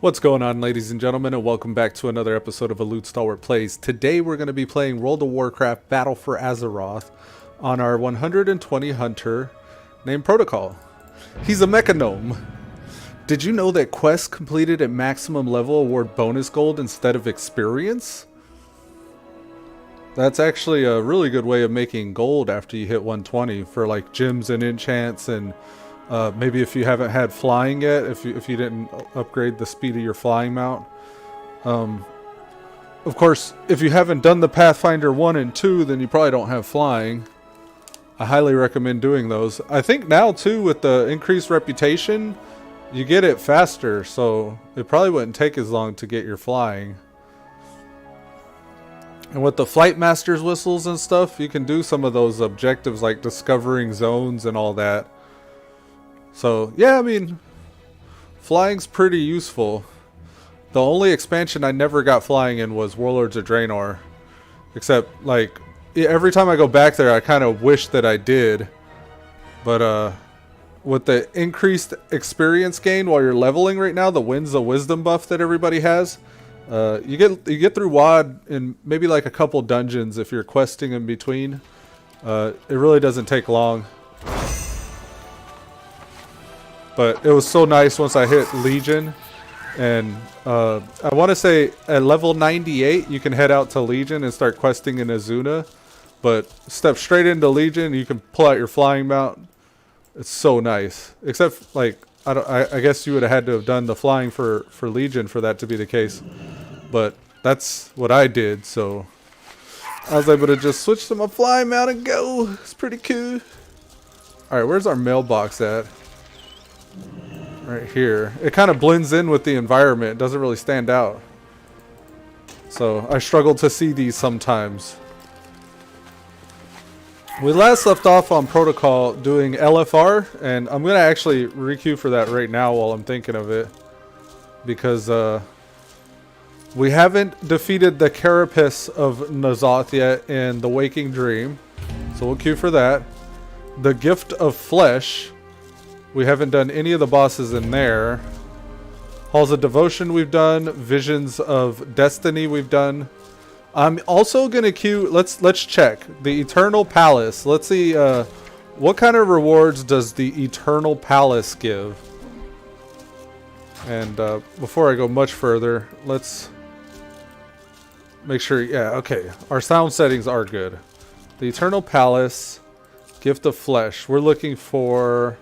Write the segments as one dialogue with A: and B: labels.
A: What's going on, ladies and gentlemen, and welcome back to another episode of Elude Stalwart Plays. Today we're going to be playing World of Warcraft Battle for Azeroth on our 120 hunter named Protocol. He's a mecha gnome. Did you know that quests completed at maximum level award bonus gold instead of experience? That's actually a really good way of making gold after you hit 120 for like gems and enchants, and maybe if you haven't had flying yet, if you didn't upgrade the speed of your flying mount. Of course, if you haven't done the Pathfinder 1 and 2, then you probably don't have flying. I highly recommend doing those. I think now too, with the increased reputation, you get it faster, so it probably wouldn't take as long to get your flying. And with the Flight Master's whistles and stuff, you can do some of those objectives like discovering zones and all that. So, yeah, I mean, flying's pretty useful. The only expansion I never got flying in was Warlords of Draenor. Except, like, every time I go back there, I kind of wish that I did. But, with the increased experience gain while you're leveling right now, the Winds of Wisdom buff that everybody has, you get through WoD in maybe like a couple dungeons if you're questing in between. It really doesn't take long. But it was so nice once I hit Legion, and I want to say at level 98 you can head out to Legion and start questing in Azuna, but step straight into Legion, you can pull out your flying mount. It's so nice. Except, like, I guess you would have had to have done the flying for Legion for that to be the case, but that's what I did, so I was able to just switch to my flying mount and go. It's pretty cool. Alright, where's our mailbox at? Right here. It kind of blends in with the environment. It doesn't really stand out. So I struggle to see these sometimes. We last left off on Protocol doing LFR, and I'm going to actually requeue for that right now while I'm thinking of it. Because we haven't defeated the Carapace of N'Zoth yet in the Waking Dream. So we'll queue for that. The Gift of Flesh. We haven't done any of the bosses in there. Halls of Devotion we've done. Visions of Destiny we've done. I'm also gonna queue. Let's check the Eternal Palace. Let's see what kind of rewards does the Eternal Palace give. And before I go much further, let's make sure. Yeah, okay. Our sound settings are good. The Eternal Palace, Gift of Flesh. We're looking for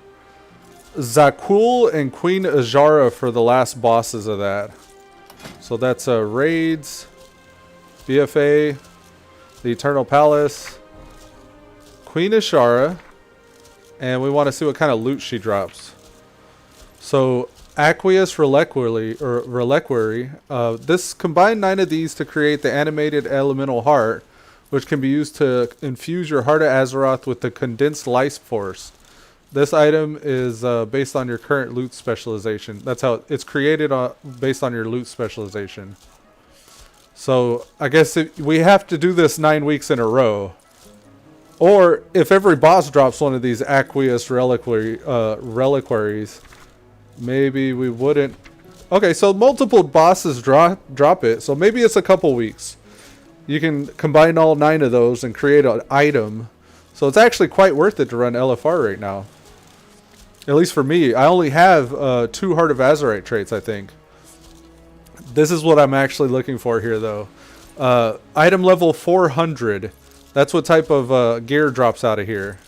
A: Zakul and Queen Ajara for the last bosses of that. So that's Raids, BFA, the Eternal Palace, Queen Ajara, and we want to see what kind of loot she drops. So Aqueous Reliquary, this combine 9 of these to create the animated elemental heart, which can be used to infuse your Heart of Azeroth with the condensed life force. This item is based on your current loot specialization. That's how it's created, based on your loot specialization. So I guess we have to do this 9 weeks in a row. Or if every boss drops one of these Aqueous Reliquaries, maybe we wouldn't. Okay, so multiple bosses drop it. So maybe it's a couple weeks. You can combine all 9 of those and create an item. So it's actually quite worth it to run LFR right now. At least for me. I only have 2 Heart of Azerite traits, I think. This is what I'm actually looking for here, though. Item level 400. That's what type of gear drops out of here.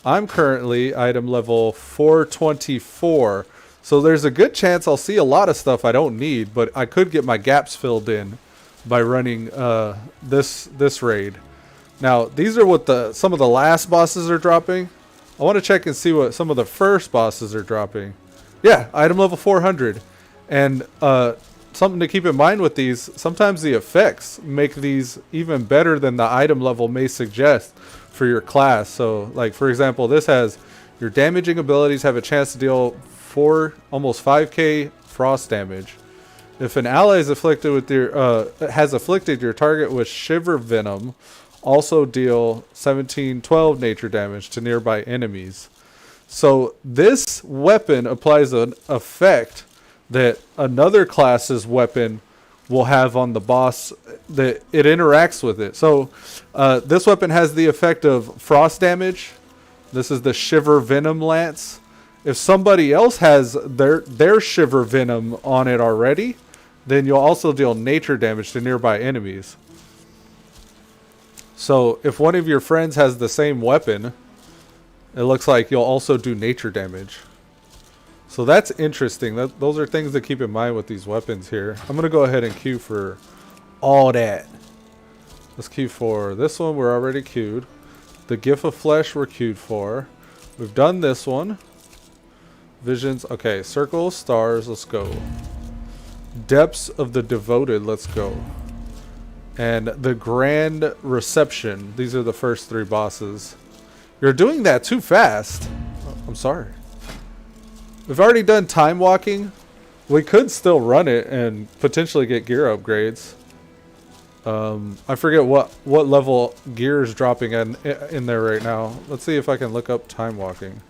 A: I'm currently item level 424. So there's a good chance I'll see a lot of stuff I don't need, but I could get my gaps filled in by running this raid. Now, these are what some of the last bosses are dropping. I want to check and see what some of the first bosses are dropping. Yeah, item level 400. And something to keep in mind with these, sometimes the effects make these even better than the item level may suggest for your class. So, like, for example, this has your damaging abilities have a chance to deal almost 5k frost damage. If an ally is afflicted with has afflicted your target with Shiver Venom, also deal 12 nature damage to nearby enemies. So this weapon applies an effect that another class's weapon will have on the boss that it interacts with it. So this weapon has the effect of frost damage. This is the Shiver Venom Lance. If somebody else has their Shiver Venom on it already, then you'll also deal nature damage to nearby enemies. So if one of your friends has the same weapon, it looks like you'll also do nature damage. So that's interesting. Those are things to keep in mind with these weapons here. I'm going to go ahead and queue for all that. Let's queue for this one. We're already queued. The Gift of Flesh we're queued for. We've done this one. Visions. Okay, Circle, Stars. Let's go. Depths of the Devoted. Let's go. And the Grand Reception. These are the first 3 bosses. You're doing that too fast. I'm sorry. We've already done Time Walking. We could still run it and potentially get gear upgrades. I forget what level gear is dropping in there right now. Let's see if I can look up Time Walking.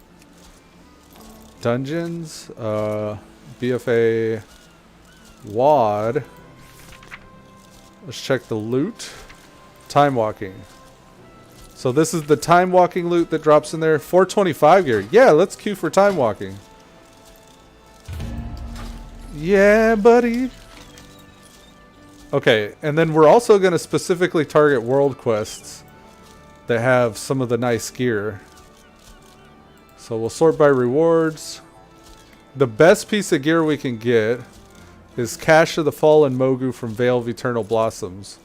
A: Dungeons. BFA. WAD. Let's check the loot. Time Walking. So this is the Time Walking loot that drops in there. 425 gear. Yeah, let's queue for Time Walking. Yeah, buddy. Okay, and then we're also going to specifically target world quests that have some of the nice gear. So we'll sort by rewards. The best piece of gear we can get is Cache of the Fallen Mogu from Veil of Eternal Blossoms.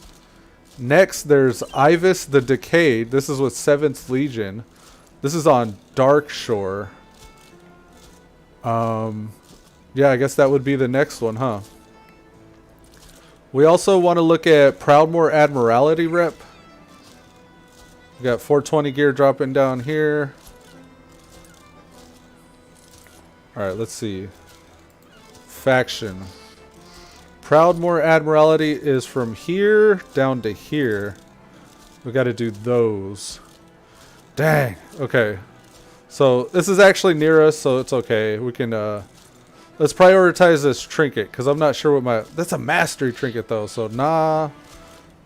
A: Next, there's Ivis the Decayed. This is with 7th Legion. This is on Dark Shore. Yeah, I guess that would be the next one, huh? We also want to look at Proudmoore Admiralty rep. We got 420 gear dropping down here. Alright, let's see. Faction. Proudmoore Admiralty is from here down to here. We got to do those. Dang. Okay. So this is actually near us, so it's okay. We can let's prioritize this trinket, because I'm not sure what my... That's a mastery trinket, though. So, nah.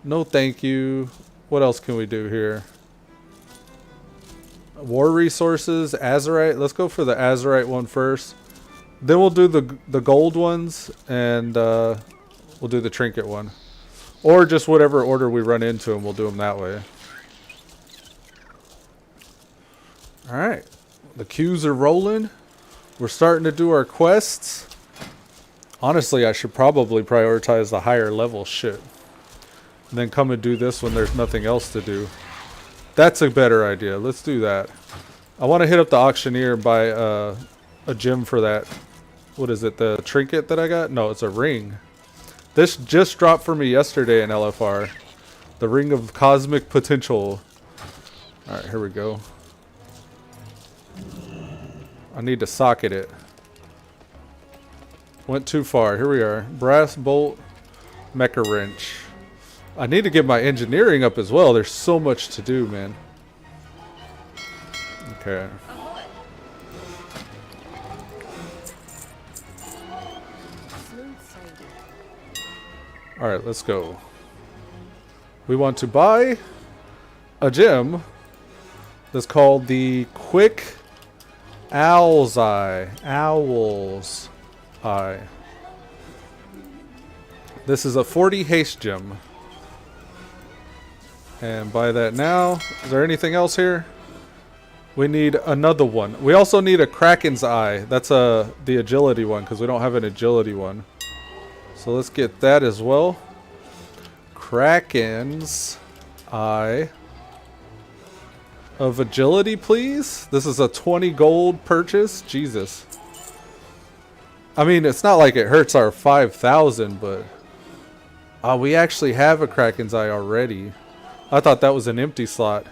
A: No thank you. What else can we do here? War resources. Azurite. Let's go for the Azurite one first. Then we'll do the gold ones. And we'll do the trinket one. Or just whatever order we run into them, we'll do them that way. Alright. The queues are rolling. We're starting to do our quests. Honestly, I should probably prioritize the higher level shit. And then come and do this when there's nothing else to do. That's a better idea. Let's do that. I want to hit up the auctioneer and buy a gem for that. What is it? The trinket that I got? No, it's a ring. This just dropped for me yesterday in LFR. The Ring of Cosmic Potential. Alright, here we go. I need to socket it. Went too far. Here we are. Brass bolt, mecha wrench. I need to get my engineering up as well. There's so much to do, man. Okay. Alright, let's go. We want to buy a gem that's called the Quick Owl's Eye. Owl's Eye. This is a 40 haste gem. And buy that now. Is there anything else here? We need another one. We also need a Kraken's Eye. That's the agility one, because we don't have an agility one. So let's get that as well. Kraken's Eye of agility, please. This is a 20 gold purchase. Jesus. I mean, it's not like it hurts our 5,000, but we actually have a Kraken's Eye already. I thought that was an empty slot.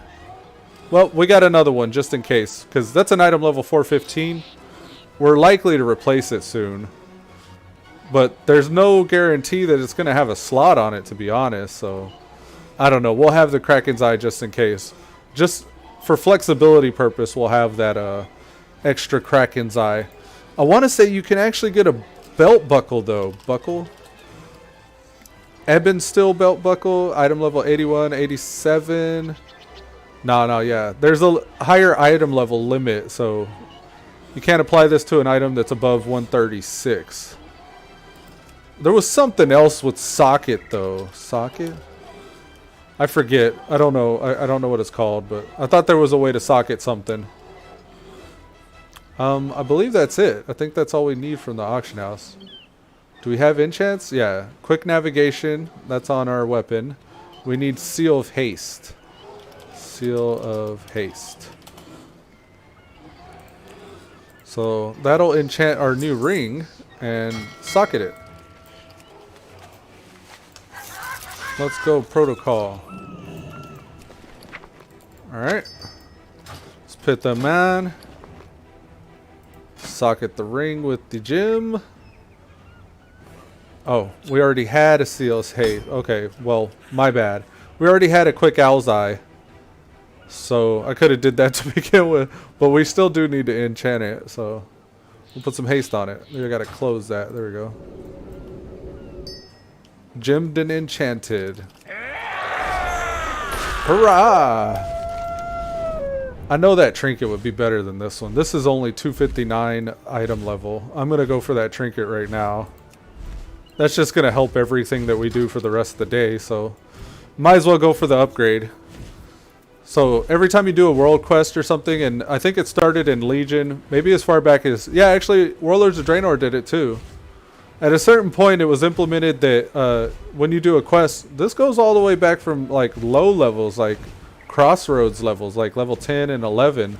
A: Well, we got another one just in case, because that's an item level 415. We're likely to replace it soon, but there's no guarantee that it's going to have a slot on it, to be honest. So I don't know. We'll have the Kraken's Eye just in case. Just for flexibility purpose, we'll have that extra Kraken's Eye. I want to say you can actually get belt buckle though. Buckle. Ebon steel belt buckle. Item level 81, 87. No, yeah. There's a higher item level limit, so you can't apply this to an item that's above 136. There was something else with socket though. Socket? I forget. I don't know. I don't know what it's called, but I thought there was a way to socket something. I believe that's it. I think that's all we need from the auction house. Do we have enchants? Yeah. Quick navigation. That's on our weapon. We need seal of haste. Seal of haste. So that'll enchant our new ring and socket it. Let's go protocol. Alright. Let's put them on. Socket the ring with the gem. Oh, we already had a seal's hate. Okay, well, my bad. We already had a quick owl's eye. So I could have did that to begin with. But we still do need to enchant it. So we'll put some haste on it. We gotta close that. There we go. Gemmed and enchanted. Hurrah! I know that trinket would be better than this one. This is only 259 item level. I'm going to go for that trinket right now. That's just going to help everything that we do for the rest of the day. So might as well go for the upgrade. So every time you do a world quest or something, and I think it started in Legion, maybe as far back as... Yeah, actually, Warlords of Draenor did it too. At a certain point, it was implemented that when you do a quest, this goes all the way back from like low levels, like crossroads levels, like level 10 and 11.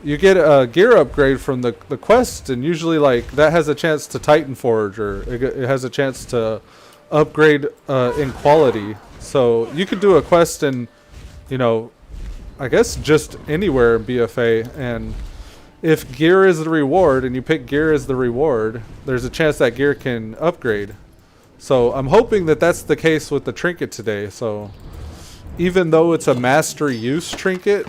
A: You get a gear upgrade from the quest, and usually like that has a chance to Titan Forge, or it has a chance to upgrade in quality. So you could do a quest in, you know, I guess just anywhere in BFA, and if gear is the reward and you pick gear as the reward, there's a chance that gear can upgrade. So I'm hoping that that's the case with the trinket today. So even though it's a mastery use trinket,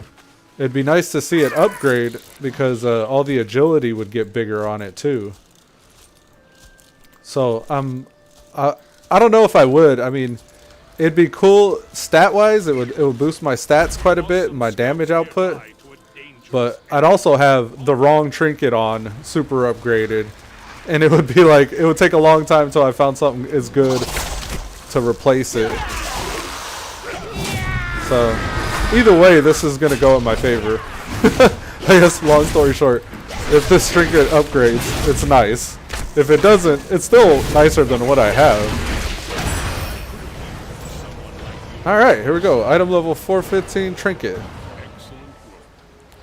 A: it'd be nice to see it upgrade, because all the agility would get bigger on it too. So I don't know if I would. I mean, it'd be cool stat wise. It would boost my stats quite a bit and my damage output. But I'd also have the wrong trinket on, super upgraded. And it would be like, it would take a long time until I found something as good to replace it. So, either way, this is going to go in my favor. I guess, long story short, if this trinket upgrades, it's nice. If it doesn't, it's still nicer than what I have. Alright, here we go. Item level 415 trinket.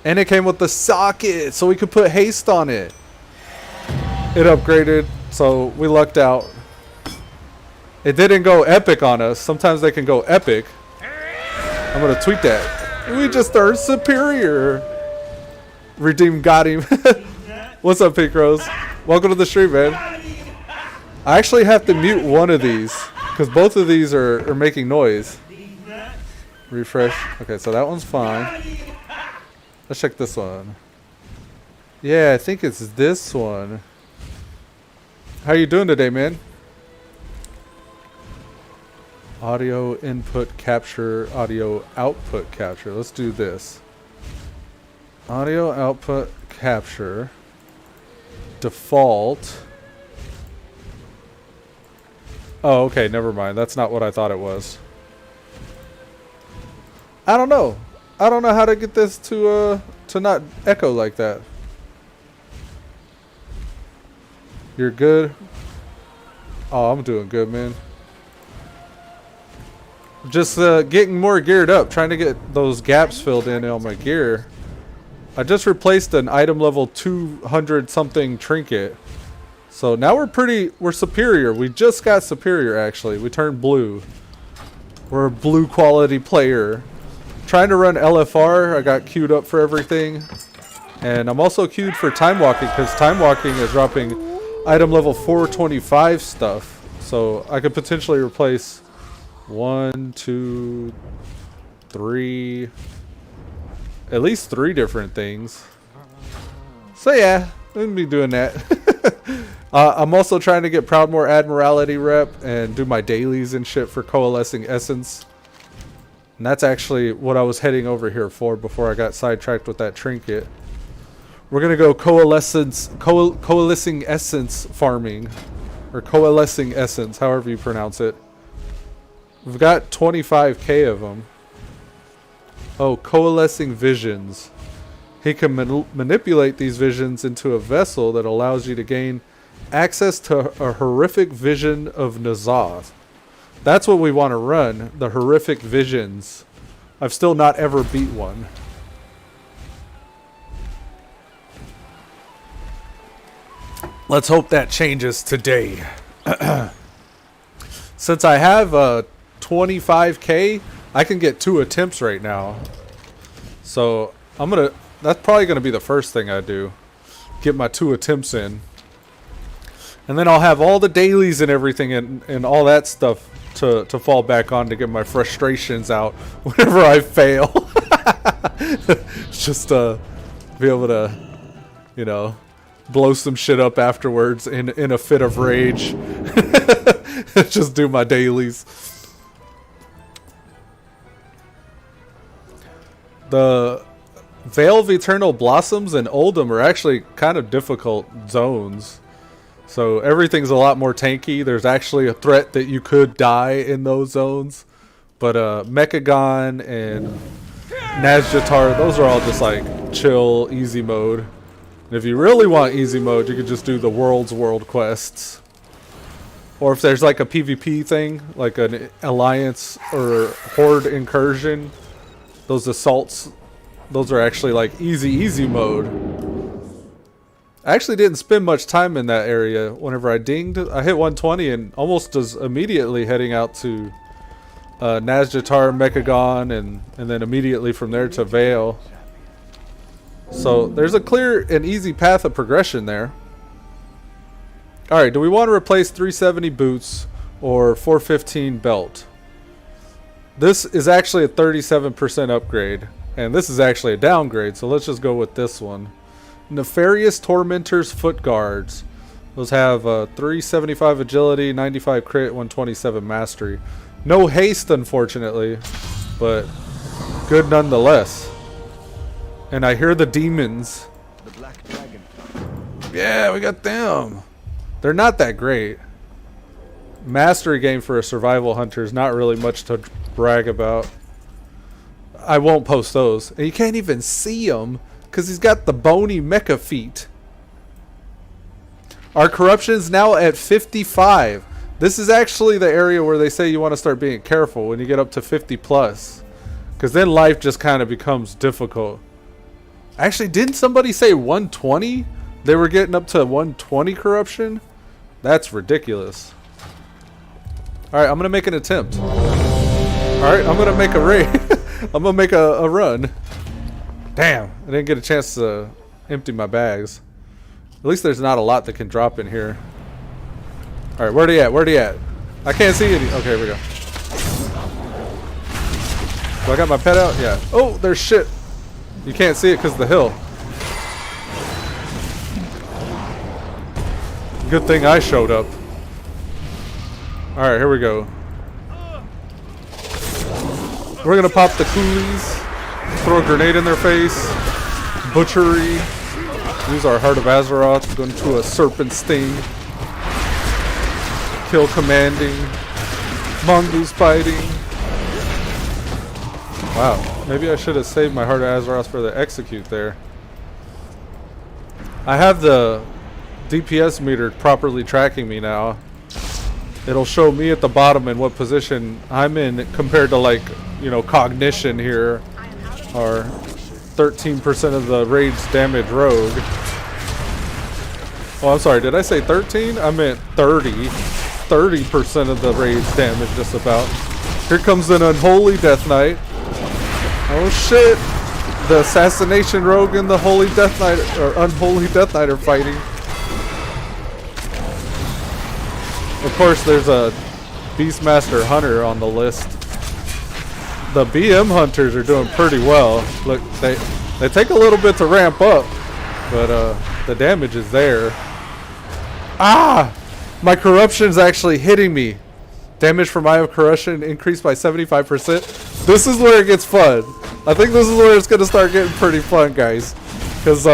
A: And it came with the socket, so we could put haste on it. It upgraded, so we lucked out. It didn't go epic on us. Sometimes they can go epic. I'm going to tweet that. We just are superior. Redeem got him. What's up, Pink Rose? Welcome to the stream, man. I actually have to mute one of these, because both of these are making noise. Refresh. Okay, so that one's fine. Let's check this one. Yeah, I think it's this one. How you doing today, man? Audio input capture, audio output capture. Let's do this. Audio output capture. Default. Oh, okay, never mind. That's not what I thought it was. I don't know. I don't know how to get this to not echo like that. You're good? Oh, I'm doing good, man. Just getting more geared up, trying to get those gaps filled in on my gear. I just replaced an item level 200 something trinket. So now we're superior. We just got superior, actually. We turned blue. We're a blue quality player. Trying to run LFR. I got queued up for everything. And I'm also queued for time walking, because time walking is dropping item level 425 stuff. So I could potentially replace 1, 2, 3, at least 3 different things. So yeah, I'm gonna be doing that. I'm also trying to get Proudmoore Admiralty rep and do my dailies and shit for Coalescing Essence. And that's actually what I was heading over here for before I got sidetracked with that trinket. We're going to go Coalescing Essence farming. Or Coalescing Essence, however you pronounce it. We've got 25k of them. Oh, Coalescing Visions. He can manipulate these visions into a vessel that allows you to gain access to a horrific vision of Nazoth. That's what we want to run, the horrific visions. I've still not ever beat one. Let's hope that changes today. Since I have 25k, I can get 2 attempts right now. So that's probably gonna be the first thing I do. Get my 2 attempts in. And then I'll have all the dailies and everything and all that stuff to fall back on to get my frustrations out whenever I fail. Just be able to, you know, blow some shit up afterwards in a fit of rage. Just do my dailies. The Veil of Eternal Blossoms and Oldham are actually kind of difficult zones. So everything's a lot more tanky. There's actually a threat that you could die in those zones. But Mechagon and Nazjatar, those are all just like chill, easy mode. And if you really want easy mode, you could just do the World quests. Or if there's like a PvP thing, like an Alliance or Horde incursion, those assaults, those are actually like easy mode. I actually didn't spend much time in that area. Whenever I dinged, I hit 120 and almost was immediately heading out to Nazjatar, Mechagon, and then immediately from there to Veil. So there's a clear and easy path of progression there. Alright, do we want to replace 370 boots or 415 belt? This is actually a 37% upgrade, and this is actually a downgrade, so let's just go with this one. Nefarious Tormentor's Foot Guards. Those have 375 agility, 95 crit, 127 mastery. No haste, unfortunately, but good nonetheless. And I hear the demons.
B: The Black Dragon.
A: Yeah, we got them. They're not that great. Mastery game for a survival hunter is not really much to brag about. I won't post those. And you can't even see them because he's got the bony mecha feet. Our corruption is now at 55. This is actually the area where they say you want to start being careful when you get up to 50 plus. Because then life just kind of becomes difficult. Actually, didn't somebody say 120? They were getting up to 120 corruption? That's ridiculous. Alright, I'm going to make an attempt. Alright, I'm going to make a raid. I'm going to make a run. Damn, I didn't get a chance to empty my bags. At least there's not a lot that can drop in here. Alright, where'd he at? Where'd he at? I can't see any. Okay, here we go. Do I got my pet out? Yeah. Oh, there's shit. You can't see it because of the hill. Good thing I showed up. Alright, here we go. We're gonna pop the coolies. Throw a grenade in their face. Butchery. Use our Heart of Azeroth. Go into a Serpent Sting. Kill commanding. Mongoose fighting. Wow. Maybe I should have saved my Heart of Azeroth for the execute there. I have the DPS meter properly tracking me now. It'll show me at the bottom in what position I'm in compared to, like, you know, cognition here. Or 13% of the raid's damage rogue. Oh, I'm sorry. Did I say 13? I meant 30. 30% of the raid's damage, just about. Here comes an Unholy Death Knight. Oh shit! The Assassination Rogue and the Holy Death Knight, or Unholy Death Knight, are fighting. Of course, there's a Beastmaster Hunter on the list. The BM Hunters are doing pretty well. Look, they take a little bit to ramp up, but the damage is there. Ah! My corruption's actually hitting me. Damage from Eye of Corruption increased by 75%. This is where it gets fun. I think this is where it's going to start getting pretty fun, guys. Because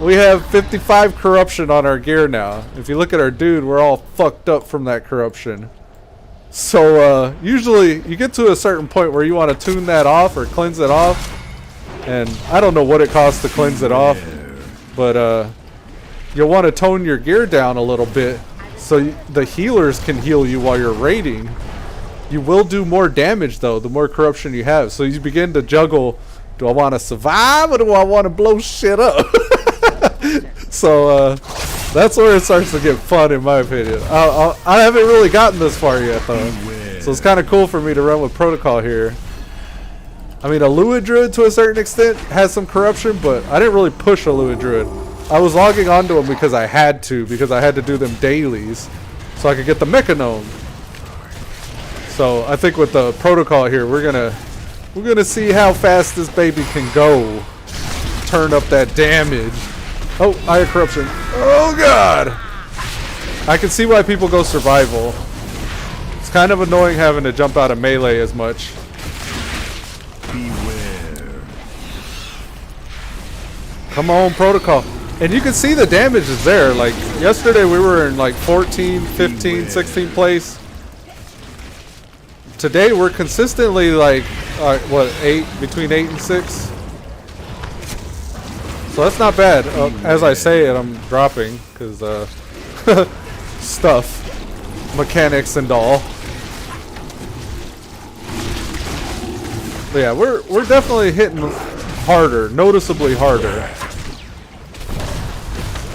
A: we have 55 corruption on our gear now. If you look at our dude, we're all fucked up from that corruption. So usually you get to a certain point where you want to tune that off or cleanse it off. And I don't know what it costs to cleanse it off. But you'll want to tone your gear down a little bit. So the healers can heal you while you're raiding. You will do more damage though, the more corruption you have. So you begin to juggle, do I want to survive or do I want to blow shit up? So that's where it starts to get fun in my opinion. I haven't really gotten this far yet though. So it's kind of cool for me to run with protocol here. I mean, Elude Druid to a certain extent has some corruption, but I didn't really push Elude Druid. I was logging onto them because I had to do them dailies so I could get the Mecha-Gnome. So I think with the protocol here, we're gonna see how fast this baby can go. Turn up that damage. Oh, Eye of Corruption. Oh god! I can see why people go survival. It's kind of annoying having to jump out of melee as much.
B: Beware.
A: Come on, protocol. And you can see the damage is there. Like yesterday we were in like 14, 15, 16 place. Today we're consistently like what, 8, between 8 and 6. So that's not bad. As I say it, I'm dropping because stuff, mechanics and all. But yeah, we're definitely hitting harder, noticeably harder.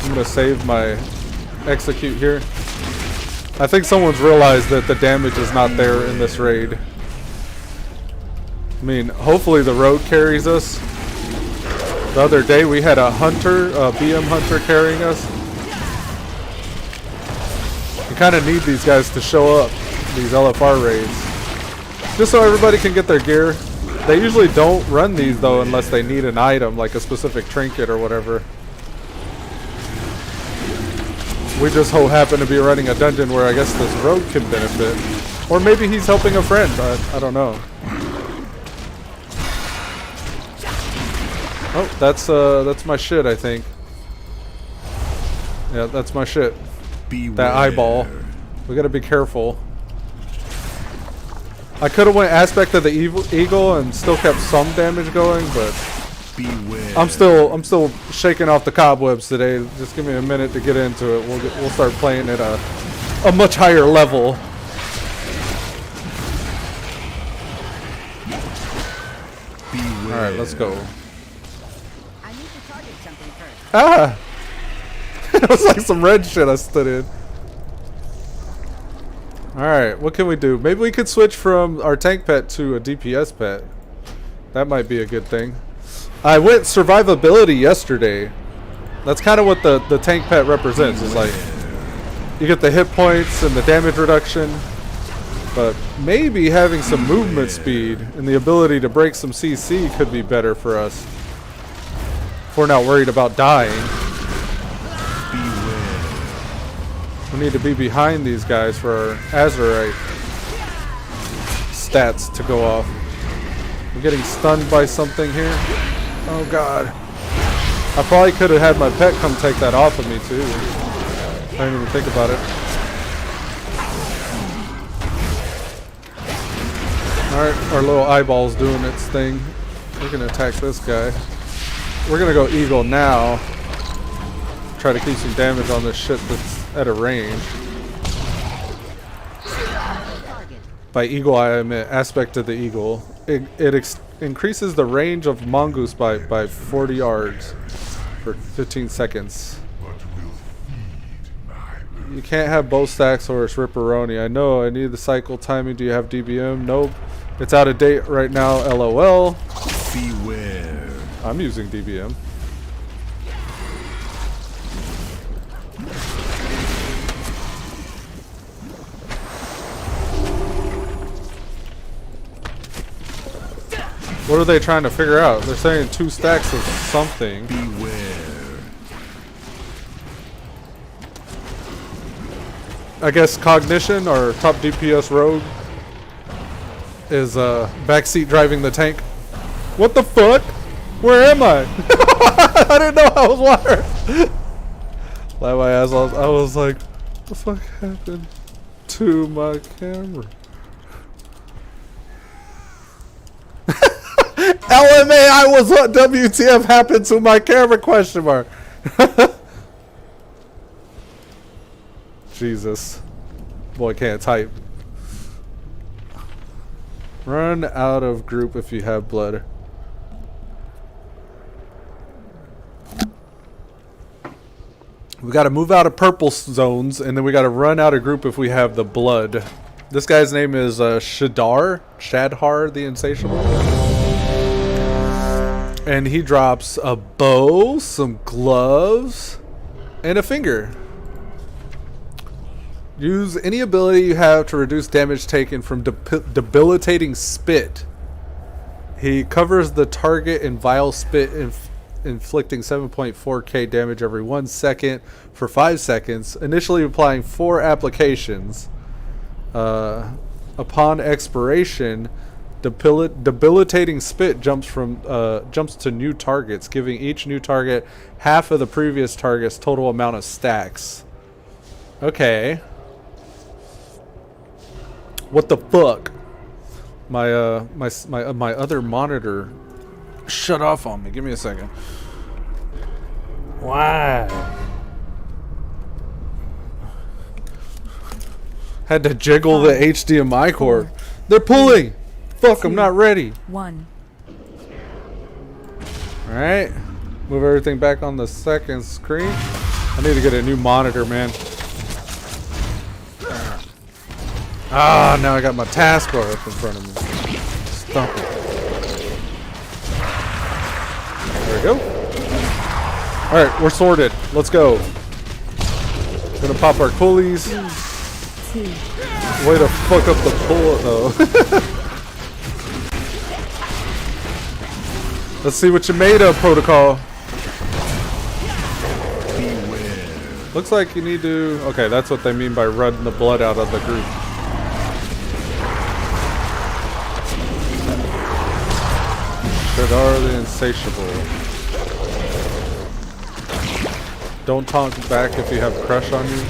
A: I'm gonna save my execute here. I think someone's realized that the damage is not there in this raid. I mean, hopefully the road carries us. The other day we had a hunter, a BM hunter carrying us. You kind of need these guys to show up, these LFR raids. Just so everybody can get their gear. They usually don't run these though unless they need an item, like a specific trinket or whatever. We just so happen to be running a dungeon where I guess this rogue can benefit. Or maybe he's helping a friend, I don't know. Oh, that's my shit, I think. Yeah, that's my shit.
B: Beware.
A: That eyeball. We gotta be careful. I could have went aspect of the eagle and still kept some damage going, but
B: beware.
A: I'm still shaking off the cobwebs today. Just give me a minute to get into it. We'll start playing at a much higher level.
B: Beware.
A: All right, let's go.
C: I need to target something first.
A: Ah! It was like some red shit I stood in. Alright, what can we do? Maybe we could switch from our tank pet to a DPS pet. That might be a good thing. I went survivability yesterday. That's kind of what the tank pet represents. It's like you get the hit points and the damage reduction, but maybe having some movement speed and the ability to break some CC could be better for us. If we're not worried about dying. We need to be behind these guys for our Azurite stats to go off. I'm getting stunned by something here. Oh god. I probably could have had my pet come take that off of me too. I didn't even think about it. Alright, our little eyeball's doing its thing. We're gonna attack this guy. We're gonna go eagle now. Try to keep some damage on this shit that's at a range. By eagle I meant aspect of the eagle. It increases the range of mongoose by 40 yards for 15 seconds. You can't have both stacks or it's Ripperoni. I know, I need the cycle timing. Do you have DBM? Nope. It's out of date right now, LOL.
B: Beware.
A: I'm using DBM. What are they trying to figure out? They're saying 2 stacks of something.
B: Beware.
A: I guess Cognition, or top DPS rogue, is backseat driving the tank. What the fuck? Where am I? I didn't know I was wired. Like my ass off. I was like, what the fuck happened to my camera? LMAI was what WTF happened to my camera, question mark. Jesus. Boy can't type. Run out of group if you have blood. We gotta move out of purple zones, and then we gotta run out of group if we have the blood. This guy's name is Shadhar the Insatiable. And he drops a bow, some gloves, and a finger. Use any ability you have to reduce damage taken from debilitating spit. He covers the target in vile spit, inflicting 7.4k damage every 1 second for 5 seconds, initially applying 4 applications. Upon expiration, debilitating spit jumps to new targets, giving each new target half of the previous target's total amount of stacks. Okay. What the fuck? My other monitor shut off on me. Give me a second. Why? Had to jiggle the HDMI cord. They're pulling. Fuck, I'm not ready.
C: 1.
A: Alright. Move everything back on the second screen. I need to get a new monitor, man. Ah, now I got my taskbar up in front of me. Stump it. There we go. Alright, we're sorted. Let's go. Gonna pop our coolies. Way to fuck up the bullet, though. Let's see what you made of, Protocol.
B: Beware.
A: Looks like you need to... Okay, that's what they mean by running the blood out of the group. Shadar the Insatiable. Don't talk back if you have a crush on you.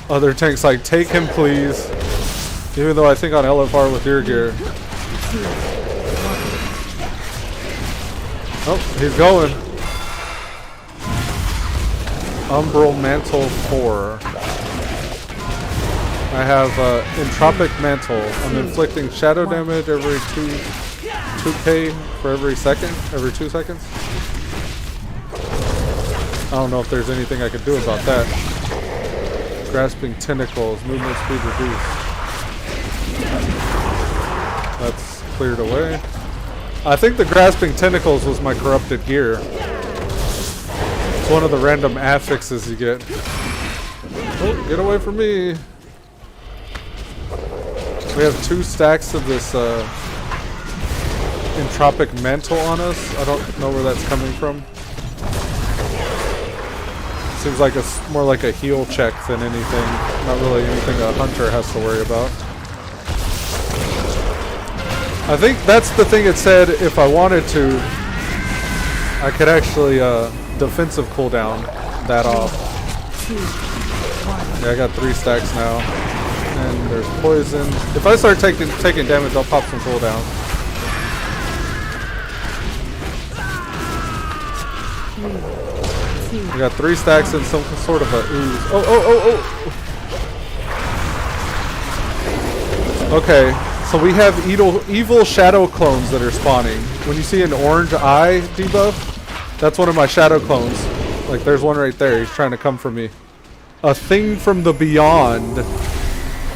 A: Other tanks like, take him please. Even though I think on LFR with your gear. Oh, he's going. Umbral Mantle 4. I have Entropic Mantle. I'm inflicting shadow damage every 2k for every 2 seconds. I don't know if there's anything I could do about that. Grasping Tentacles, movement speed reduced. That's cleared away. I think the Grasping Tentacles was my corrupted gear. It's one of the random affixes you get. Oh, get away from me. We have 2 stacks of this Entropic Mantle on us. I don't know where that's coming from. Seems like it's more like a heal check than anything. Not really anything a hunter has to worry about. I think that's the thing it said, if I wanted to, I could actually defensive cooldown that off. Yeah, I got 3 stacks now. And there's poison. If I start taking damage, I'll pop some cooldown. We got 3 stacks and some sort of a ooze. Oh. Okay, so we have evil shadow clones that are spawning. When you see an orange eye debuff, that's one of my shadow clones. Like, there's one right there. He's trying to come for me. A thing from the beyond.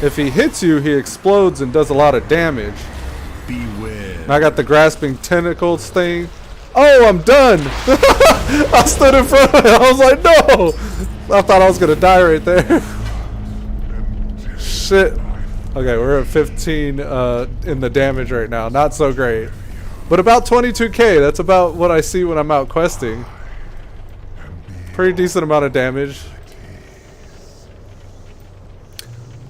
A: If he hits you, he explodes and does a lot of damage.
B: Beware.
A: And I got the Grasping Tentacles thing. Oh, I'm done! I stood in front of it. I was like, no! I thought I was going to die right there. Shit. Okay, we're at 15 in the damage right now. Not so great. But about 22k. That's about what I see when I'm out questing. Pretty decent amount of damage.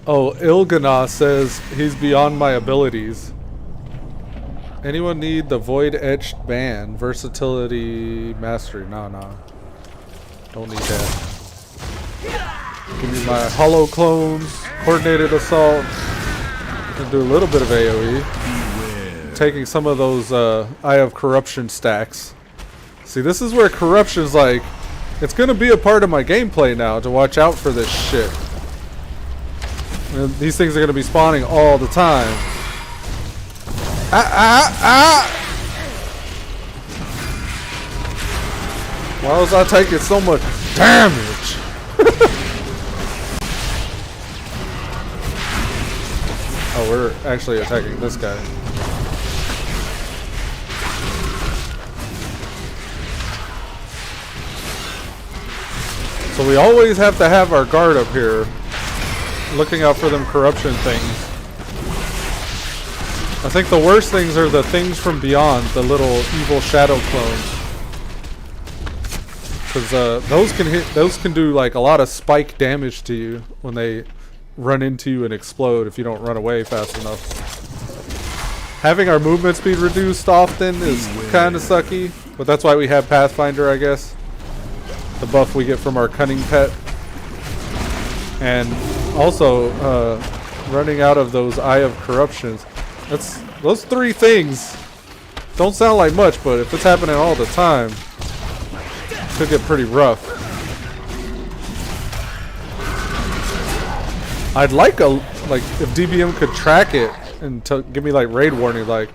A: Oh, Ilgana says he's beyond my abilities. Anyone need the Void Etched Band? Versatility Mastery. No. Don't need that. Give me my Hollow Clones. Coordinated Assault. Can do a little bit of AoE. Taking some of those Eye of Corruption stacks. See, this is where Corruption's like, it's going to be a part of my gameplay now to watch out for this shit. And these things are going to be spawning all the time. Why was I taking so much damage? Oh, we're actually attacking this guy. So we always have to have our guard up here, looking out for them corruption things. I think the worst things are the things from beyond, the little evil shadow clones. Because those can do like a lot of spike damage to you when they run into you and explode if you don't run away fast enough. Having our movement speed reduced often is kind of sucky, but that's why we have Pathfinder, I guess. The buff we get from our cunning pet. And also running out of those Eye of Corruptions. Those three things don't sound like much, but if it's happening all the time, it could get pretty rough. I'd like if DBM could track it and give me like raid warning, like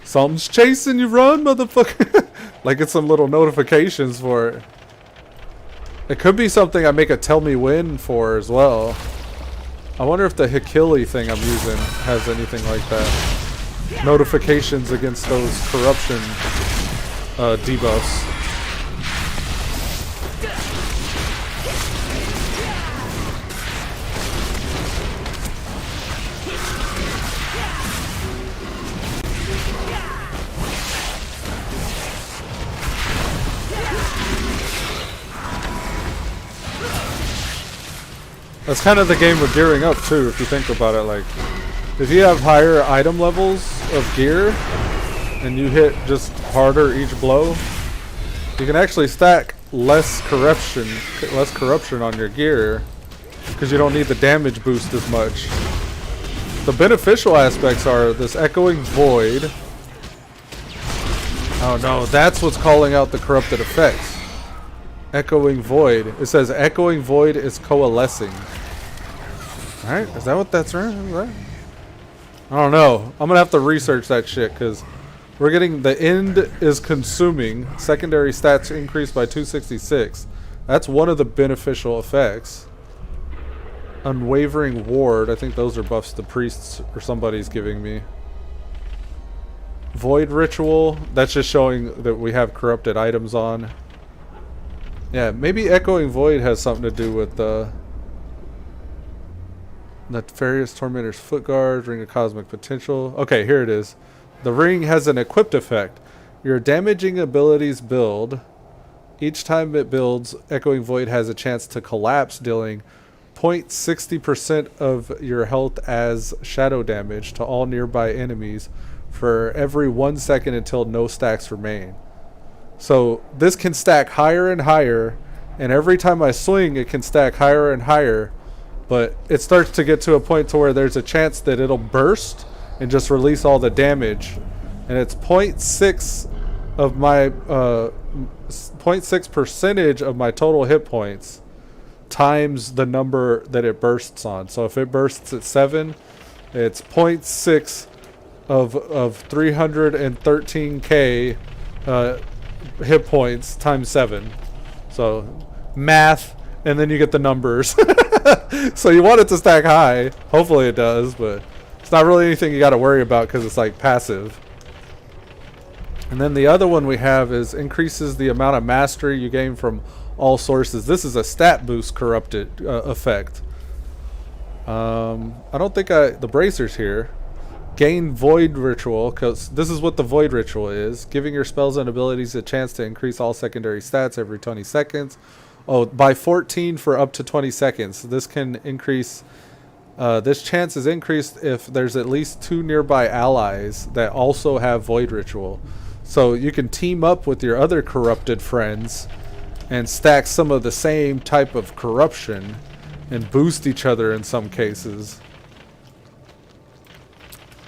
A: something's chasing you, run, motherfucker. Like it's some little notifications for it. It could be something I make a tell me when for as well. I wonder if the Hikili thing I'm using has anything like that. Notifications against those corruption debuffs. That's kind of the game we're gearing up too, if you think about it. Like, if you have higher item levels of gear and you hit just harder each blow, you can actually stack less corruption on your gear because you don't need the damage boost as much. The beneficial aspects are this echoing void. Oh no, that's what's calling out the corrupted effects. Echoing void. It says echoing void is coalescing. Alright, is that what that's right? I don't know. I'm gonna have to research that shit because we're getting the end is consuming. Secondary stats increased by 266. That's one of the beneficial effects. Unwavering ward. I think those are buffs the priests or somebody's giving me. Void ritual. That's just showing that we have corrupted items on. Yeah, maybe Echoing Void has something to do with the Nefarious Tormentor's Foot Guard, Ring of Cosmic Potential. Okay, here it is. The ring has an equipped effect. Your damaging abilities build. Each time it builds, Echoing Void has a chance to collapse, dealing 0.60% of your health as shadow damage to all nearby enemies for every 1 second until no stacks remain. So this can stack higher and higher, and every time I swing it can stack higher and higher, but it starts to get to a point to where there's a chance that it'll burst and just release all the damage, and it's 0.6 of my 0.6 percentage of my total hit points times the number that it bursts on. So if it bursts at 7, it's 0.6 of 313k hit points times 7. So math, and then you get the numbers. So you want it to stack high. Hopefully it does, but it's not really anything you got to worry about because it's like passive. And then the other one we have is increases the amount of mastery you gain from all sources. This is a stat boost corrupted effect. I don't think the bracer's here. Gain Void Ritual, because this is what the Void Ritual is. Giving your spells and abilities a chance to increase all secondary stats every 20 seconds. Oh, by 14 for up to 20 seconds. This can increase This chance is increased if there's at least 2 nearby allies that also have Void Ritual. So you can team up with your other corrupted friends and stack some of the same type of corruption and boost each other in some cases.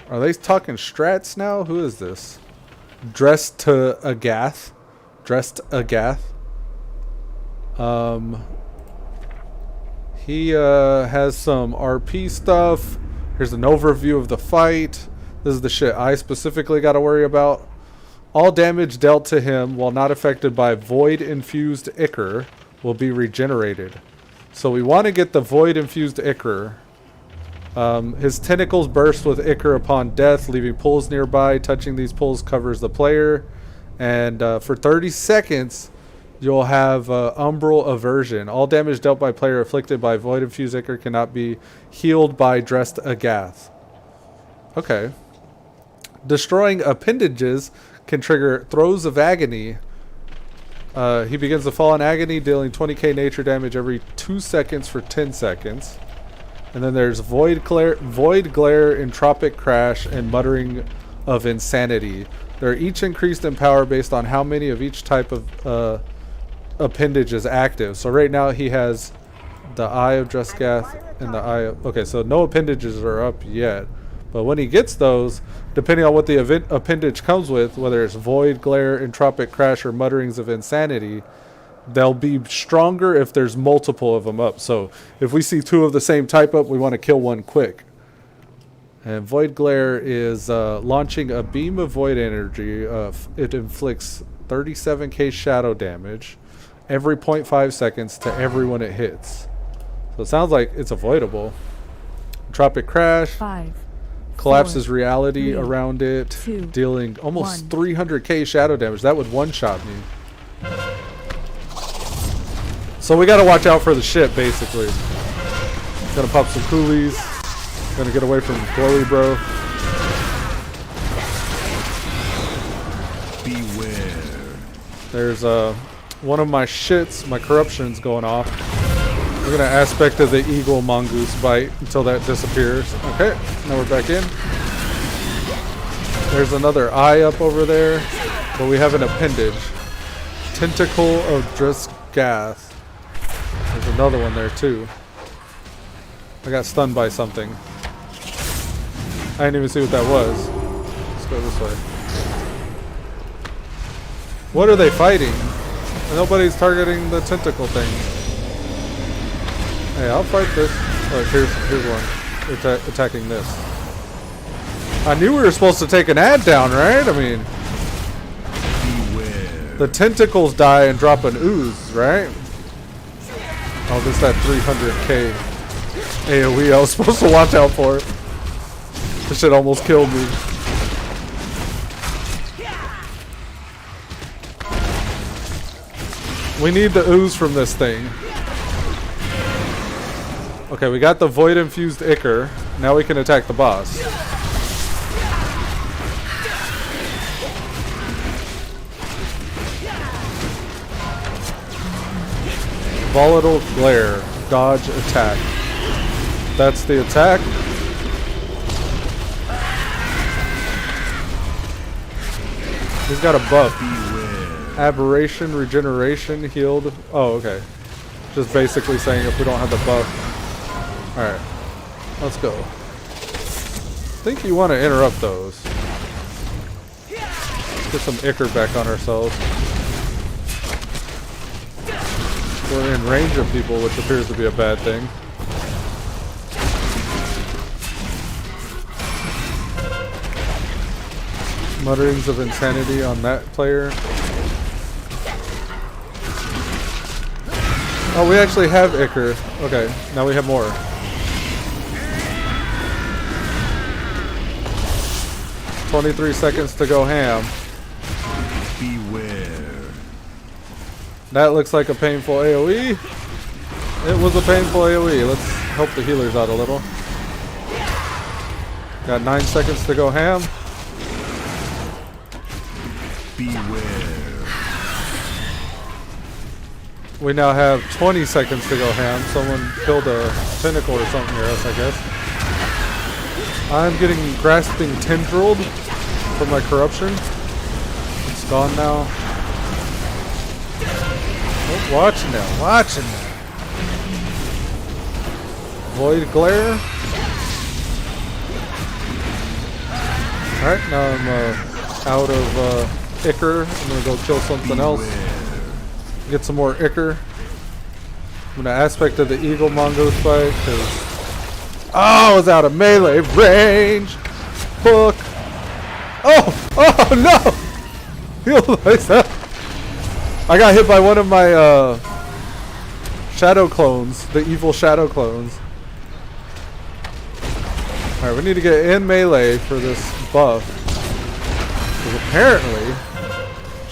A: Are they talking strats now? Who is this? Dressed to Agath. Dressed Agath. He has some RP stuff. Here's an overview of the fight. This is the shit I specifically got to worry about. All damage dealt to him while not affected by Void-infused Ichor will be regenerated. So we want to get the Void-infused Ichor. His tentacles burst with Ichor upon death, leaving pools nearby. Touching these pools covers the player. And for 30 seconds, you'll have Umbral Aversion. All damage dealt by player afflicted by Void-infused Ichor cannot be healed by Dressed Agath. Okay. Destroying appendages can trigger Throes of Agony. He begins to fall in agony, dealing 20k nature damage every 2 seconds for 10 seconds. And then there's Void Glare, Entropic Crash, and Muttering of Insanity. They're each increased in power based on how many of each type of appendage is active. So right now he has the Eye of Dressgath and the Eye of... Okay, so no appendages are up yet. But when he gets those, depending on what the appendage comes with, whether it's Void, Glare, Entropic Crash, or Mutterings of Insanity, they'll be stronger if there's multiple of them up. So if we see 2 of the same type up, we want to kill one quick. And Void Glare is launching a beam of void energy. It inflicts 37k shadow damage every 0.5 seconds to everyone it hits. So it sounds like it's avoidable. Entropic Crash.
C: 5.
A: Collapses
C: 4,
A: reality
C: 3,
A: around it,
C: 2,
A: dealing almost
C: 1.
A: 300k shadow damage. That would one-shot me. So we gotta watch out for the ship, basically. Gonna pop some coolies. Gonna get away from Glowy Bro.
B: Beware.
A: There's one of my shits, my corruption's going off. We're gonna aspect of the Eagle Mongoose bite until that disappears. Okay, now we're back in. There's another eye up over there, but we have an appendage. Tentacle of Dressgath. There's another one there too. I got stunned by something. I didn't even see what that was. Let's go this way. What are they fighting? Nobody's targeting the tentacle thing. Hey, I'll fight this. Oh, here's one. They're attacking this. I knew we were supposed to take an ad down, right? I mean,
B: Beware.
A: the tentacles die and drop an ooze, right? Oh, this is that 300k AoE I was supposed to watch out for. This shit almost killed me. We need the ooze from this thing. Okay, we got the Void-infused Ichor. Now we can attack the boss. Volatile Glare. Dodge attack. That's the attack. He's got a buff.
B: Beware.
A: Aberration, regeneration, healed. Oh, okay. Just basically saying if we don't have the buff. Alright. Let's go. I think you want to interrupt those. Get some Ichor back on ourselves. We're in range of people, which appears to be a bad thing. Mutterings of Insanity on that player. Oh, we actually have Ichor. Okay, now we have more. "23 seconds to go ham."
B: Beware.
A: That looks like a painful AoE. It was a painful AoE. Let's help the healers out a little. Got 9 seconds to go ham.
B: Beware.
A: We now have 20 seconds to go ham. Someone killed a tentacle or something near us, I guess. I'm getting grasping tendrilled from my corruption. It's gone now. Oh, watching now, watching now. Void glare. Alright, now I'm out of Ichor. I'm gonna go kill something else. Get some more Ichor. I'm gonna aspect of the Eagle Mongo Spike because I was out of melee range. Hook. Oh no! You myself. I got hit by one of my shadow clones, the evil shadow clones. Alright, we need to get in melee for this buff. Because apparently, you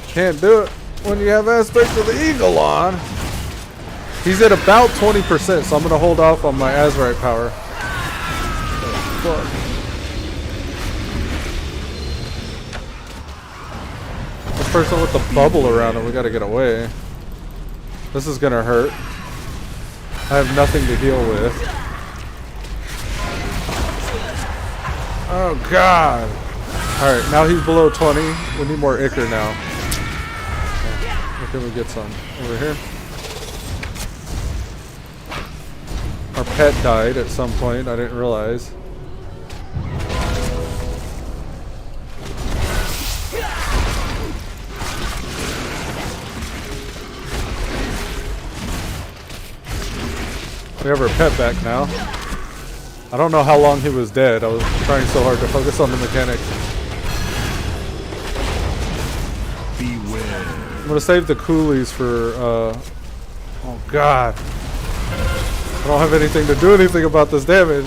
A: can't do it when you have aspect of the eagle on. He's at about 20%, so I'm going to hold off on my Azurite power. The person with the bubble around him, we got to get away. This is going to hurt. I have nothing to heal with. Oh god. Alright, now he's below 20. We need more Ichor now. Where can we get some? Over here. Our pet died at some point. I didn't realize. We have our pet back now. I don't know how long he was dead. I was trying so hard to focus on the mechanics.
B: Beware.
A: I'm gonna save the coolies for, oh god. I don't have anything to do anything about this damage.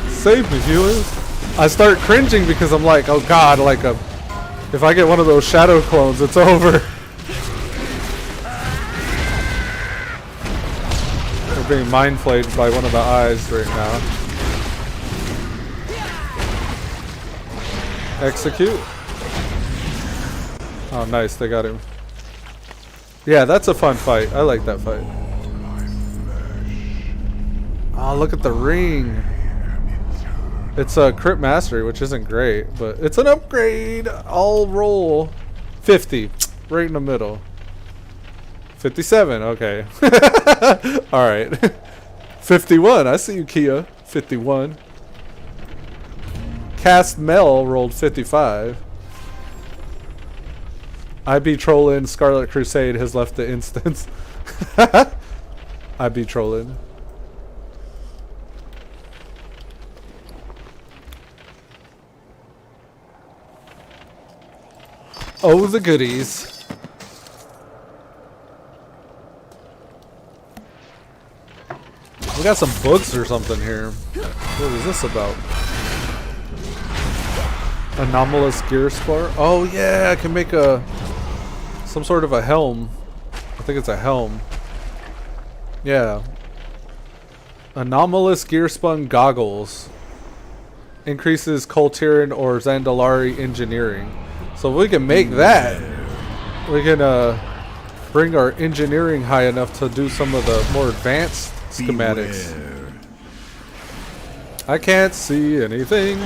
A: Save me, healers. I start cringing because I'm like, oh god, like if I get one of those shadow clones, it's over. We're being mind flayed by one of the eyes right now. Execute. Oh, nice. They got him. Yeah, that's a fun fight. I like that fight. Oh, look at the ring. It's a crit mastery, which isn't great, but it's an upgrade. I'll roll 50. Right in the middle. 57, okay. Alright. 51, I see you, Kia. 51. Cast Mel rolled 55. IB Trollin Scarlet Crusade has left the instance. IB Trollin. Oh, the goodies. We got some books or something here. What is this about? Anomalous gear spar. Oh yeah, I can make some sort of a helm. I think it's a helm. Yeah. Anomalous gear spun goggles. Increases Coltiran or Zandalari engineering. So if we can make that, we can bring our engineering high enough to do some of the more advanced schematics.
B: Beware.
A: I can't see anything.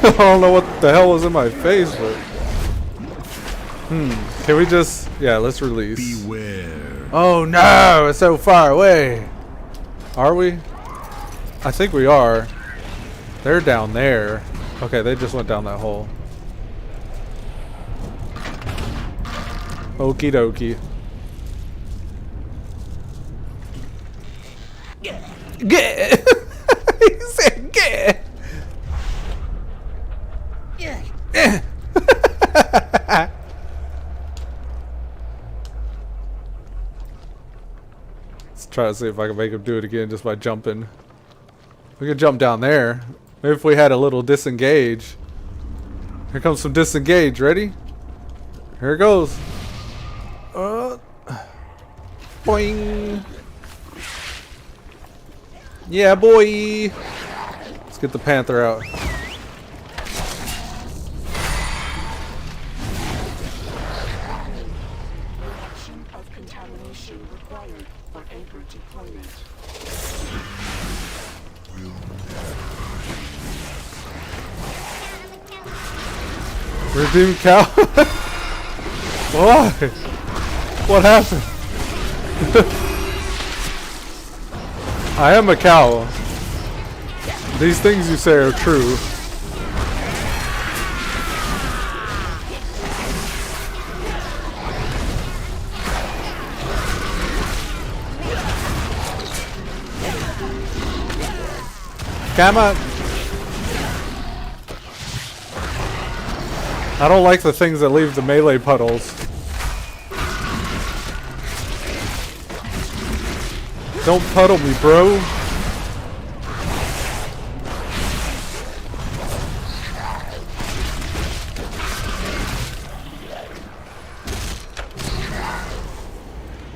A: I don't know what the hell was in my face, but can we just, yeah, let's release.
B: Beware.
A: Oh no, it's so far away. Are we? I think we are. They're down there. Okay, they just went down that hole. Okie dokie. Get. He said get. Let's try to see if I can make him do it again just by jumping. We could jump down there. Maybe if we had a little disengage. Here comes some disengage. Ready? Here it goes. Boing. Yeah, boy. Let's get the panther out.
D: Of contamination required for anchor deployment.
A: Redeem cow. Why? What happened? I am a cow. These things you say are true. Come on. I don't like the things that leave the melee puddles. Don't puddle me, bro.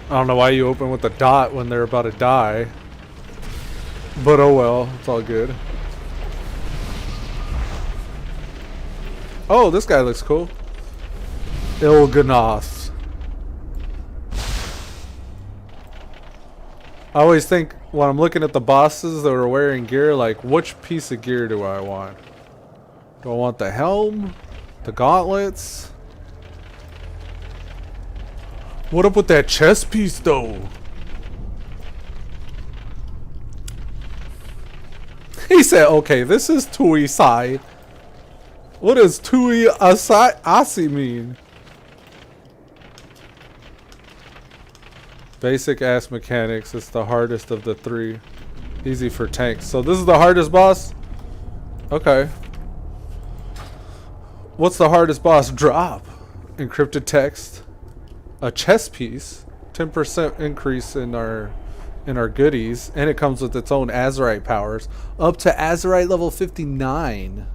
A: I don't know why you open with a dot when they're about to die. But oh well, it's all good. Oh, this guy looks cool. Il'gynoth. I always think when I'm looking at the bosses that are wearing gear, like, which piece of gear do I want? Do I want the helm? The gauntlets? What up with that chest piece, though? He said, okay, this is Tui Sai. What does Tui Asi mean? Basic ass mechanics. It's the hardest of the three. Easy for tanks. So this is the hardest boss? Okay. What's the hardest boss drop? Encrypted text. A chest piece. 10% increase in our goodies. And it comes with its own Azerite powers. Up to Azerite level 59.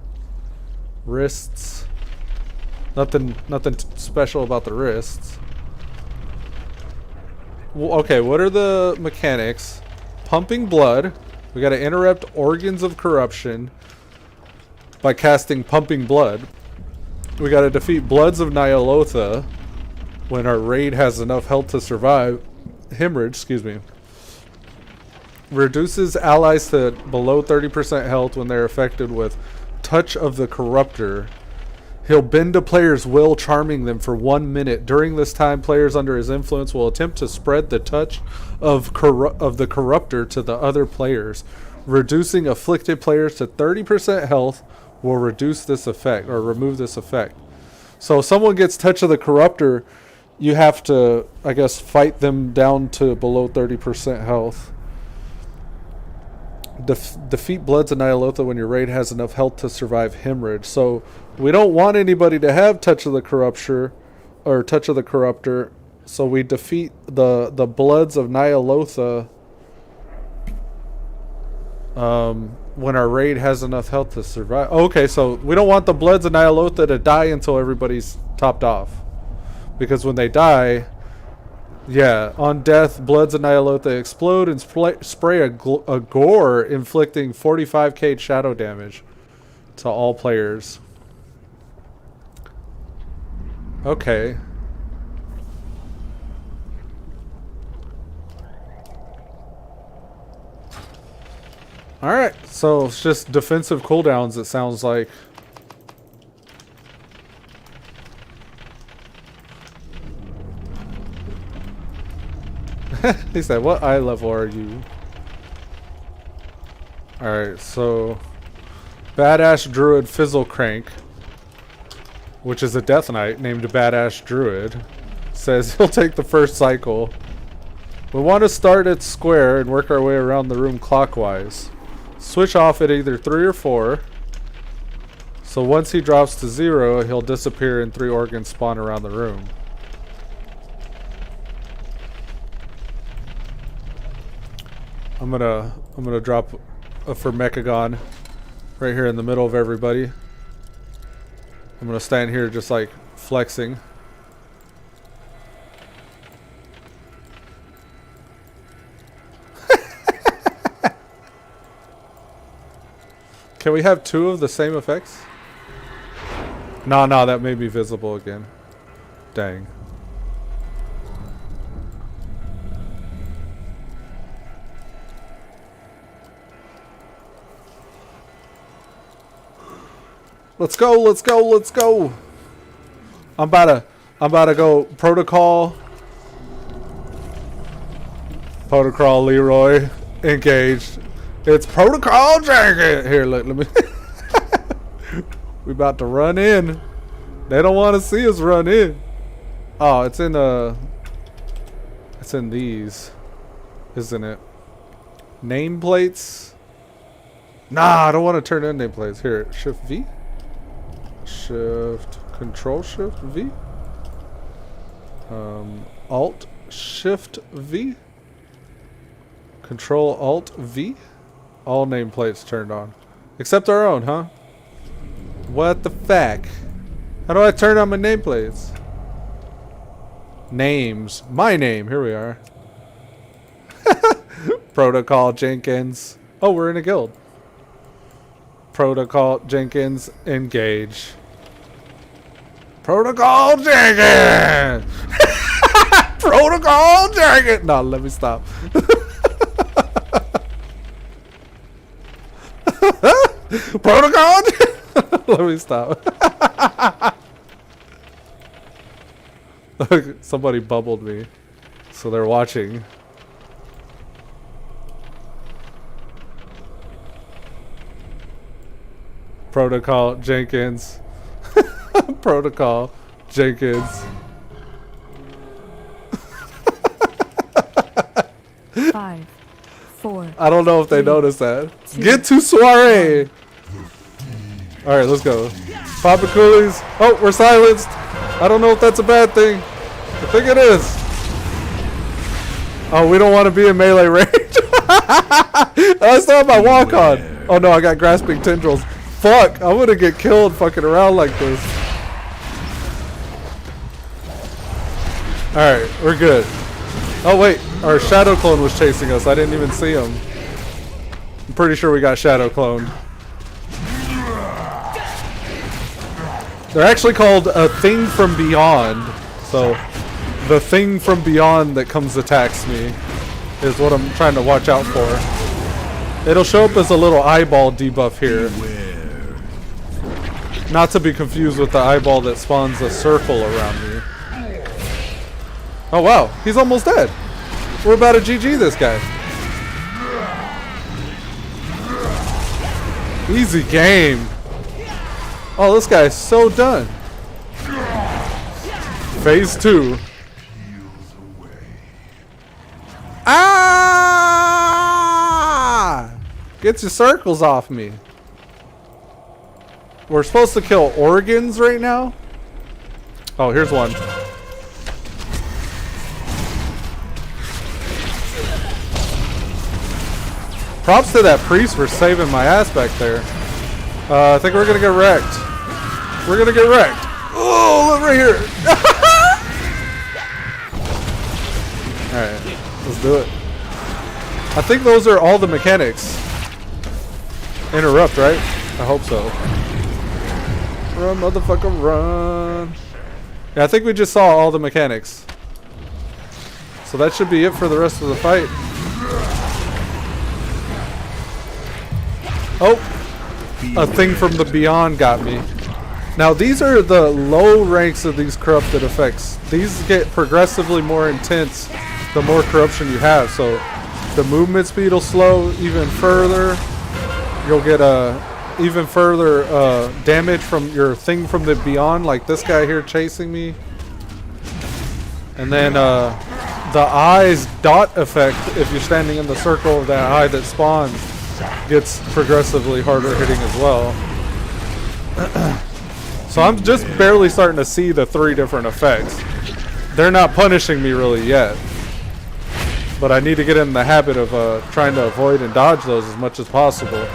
A: Wrists. Nothing special about the wrists. Well, okay, what are the mechanics? Pumping blood. We gotta interrupt organs of corruption by casting pumping blood. We gotta defeat Bloods of Nyalotha when our raid has enough health to survive. Hemorrhage, excuse me. Reduces allies to below 30% health when they're affected with Touch of the Corruptor. He'll bend a player's will, charming them for 1 minute. During this time, players under his influence will attempt to spread the touch of the Corruptor to the other players. Reducing afflicted players to 30% health will reduce this effect, or remove this effect. So if someone gets Touch of the Corruptor, you have to, I guess, fight them down to below 30% health. Defeat Bloods of Nyalotha when your raid has enough health to survive hemorrhage. So we don't want anybody to have Touch of the Corruptor, or Touch of the Corruptor. So we defeat the Bloods of Nyalotha when our raid has enough health to survive. Okay, so we don't want the Bloods of Nyalotha to die until everybody's topped off, because when they die, yeah, on death, Bloods of Nyalotha explode and spray a gore, inflicting 45k shadow damage to all players. Okay. Alright, so it's just defensive cooldowns, it sounds like. He said, what eye level are you? Alright, so Badass Druid Fizzle Crank, which is a Death Knight named Badass Druid, says he'll take the first cycle. We want to start at square and work our way around the room clockwise. Switch off at either 3 or 4. So once he drops to 0, he'll disappear and 3 organs spawn around the room. I'm gonna drop for Mechagon right here in the middle of everybody. I'm gonna stand here just like flexing. Can we have 2 of the same effects? No, that made me visible again. Dang. Let's go, let's go, let's go. I'm about to go protocol. Protocol Leroy engaged. It's protocol Jenkins. Here, let me. We about to run in. They don't want to see us run in. Oh, it's in these, isn't it? Nameplates. Nah, I don't want to turn in nameplates. Here, Shift V. Shift Control Shift V. Alt Shift V. Control Alt V. All nameplates turned on. Except our own, huh? What the fuck? How do I turn on my nameplates? Names. My name. Here we are. Protocol Jenkins. Oh, we're in a guild. Protocol Jenkins engage. Protocol Jenkins! Protocol Jenkins! No, let me stop. Protocol Let me stop. Somebody bubbled me. So they're watching. Protocol Jenkins. Protocol Jenkins.
E: 5, 4.
A: I don't know if they noticed that. Get to soiree! Alright, let's go. Poppin' coolies. Oh, we're silenced. I don't know if that's a bad thing. I think it is. Oh, we don't want to be in melee range. I still have my walk on. Oh no, I got grasping tendrils. Fuck, I'm gonna get killed fucking around like this. Alright, we're good. Oh wait, our shadow clone was chasing us. I didn't even see him. I'm pretty sure we got shadow cloned. They're actually called a thing from beyond. So the thing from beyond that comes attacks me is what I'm trying to watch out for. It'll show up as a little eyeball debuff here. Not to be confused with the eyeball that spawns a circle around me. Oh wow, he's almost dead. We're about to GG this guy. Easy game. Oh, this guy's so done. Phase 2. Ah! Get your circles off me. We're supposed to kill organs right now. Oh, here's one. Props to that priest for saving my ass back there. I think we're gonna get wrecked. We're gonna get wrecked. Oh, look right here. Alright, let's do it. I think those are all the mechanics. Interrupt, right? I hope so. Run, motherfucker, run. Yeah, I think we just saw all the mechanics. So that should be it for the rest of the fight. Oh, a thing from the beyond got me. Now these are the low ranks of these corrupted effects. These get progressively more intense the more corruption you have. So the movement speed will slow even further. You'll get even further damage from your thing from the beyond, like this guy here chasing me. And then the eye's dot effect, if you're standing in the circle of that eye that spawns, gets progressively harder hitting as well. So I'm just barely starting to see the 3 different effects. They're not punishing me really yet, but I need to get in the habit of trying to avoid and dodge those as much as possible.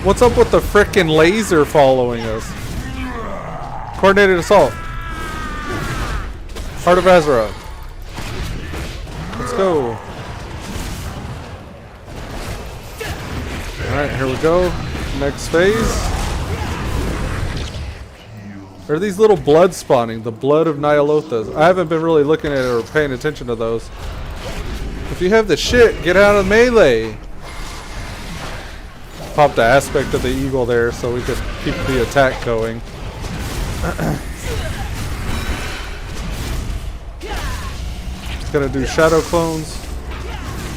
A: What's up with the frickin' laser following us? Coordinated assault. Heart of Azeroth. Let's go. Alright, here we go. Next phase. There are these little blood spawning. The blood of Nyalothas. I haven't been really looking at it or paying attention to those. If you have the shit, get out of melee. pop the aspect of the eagle there so we could keep the attack going. Gonna do shadow clones.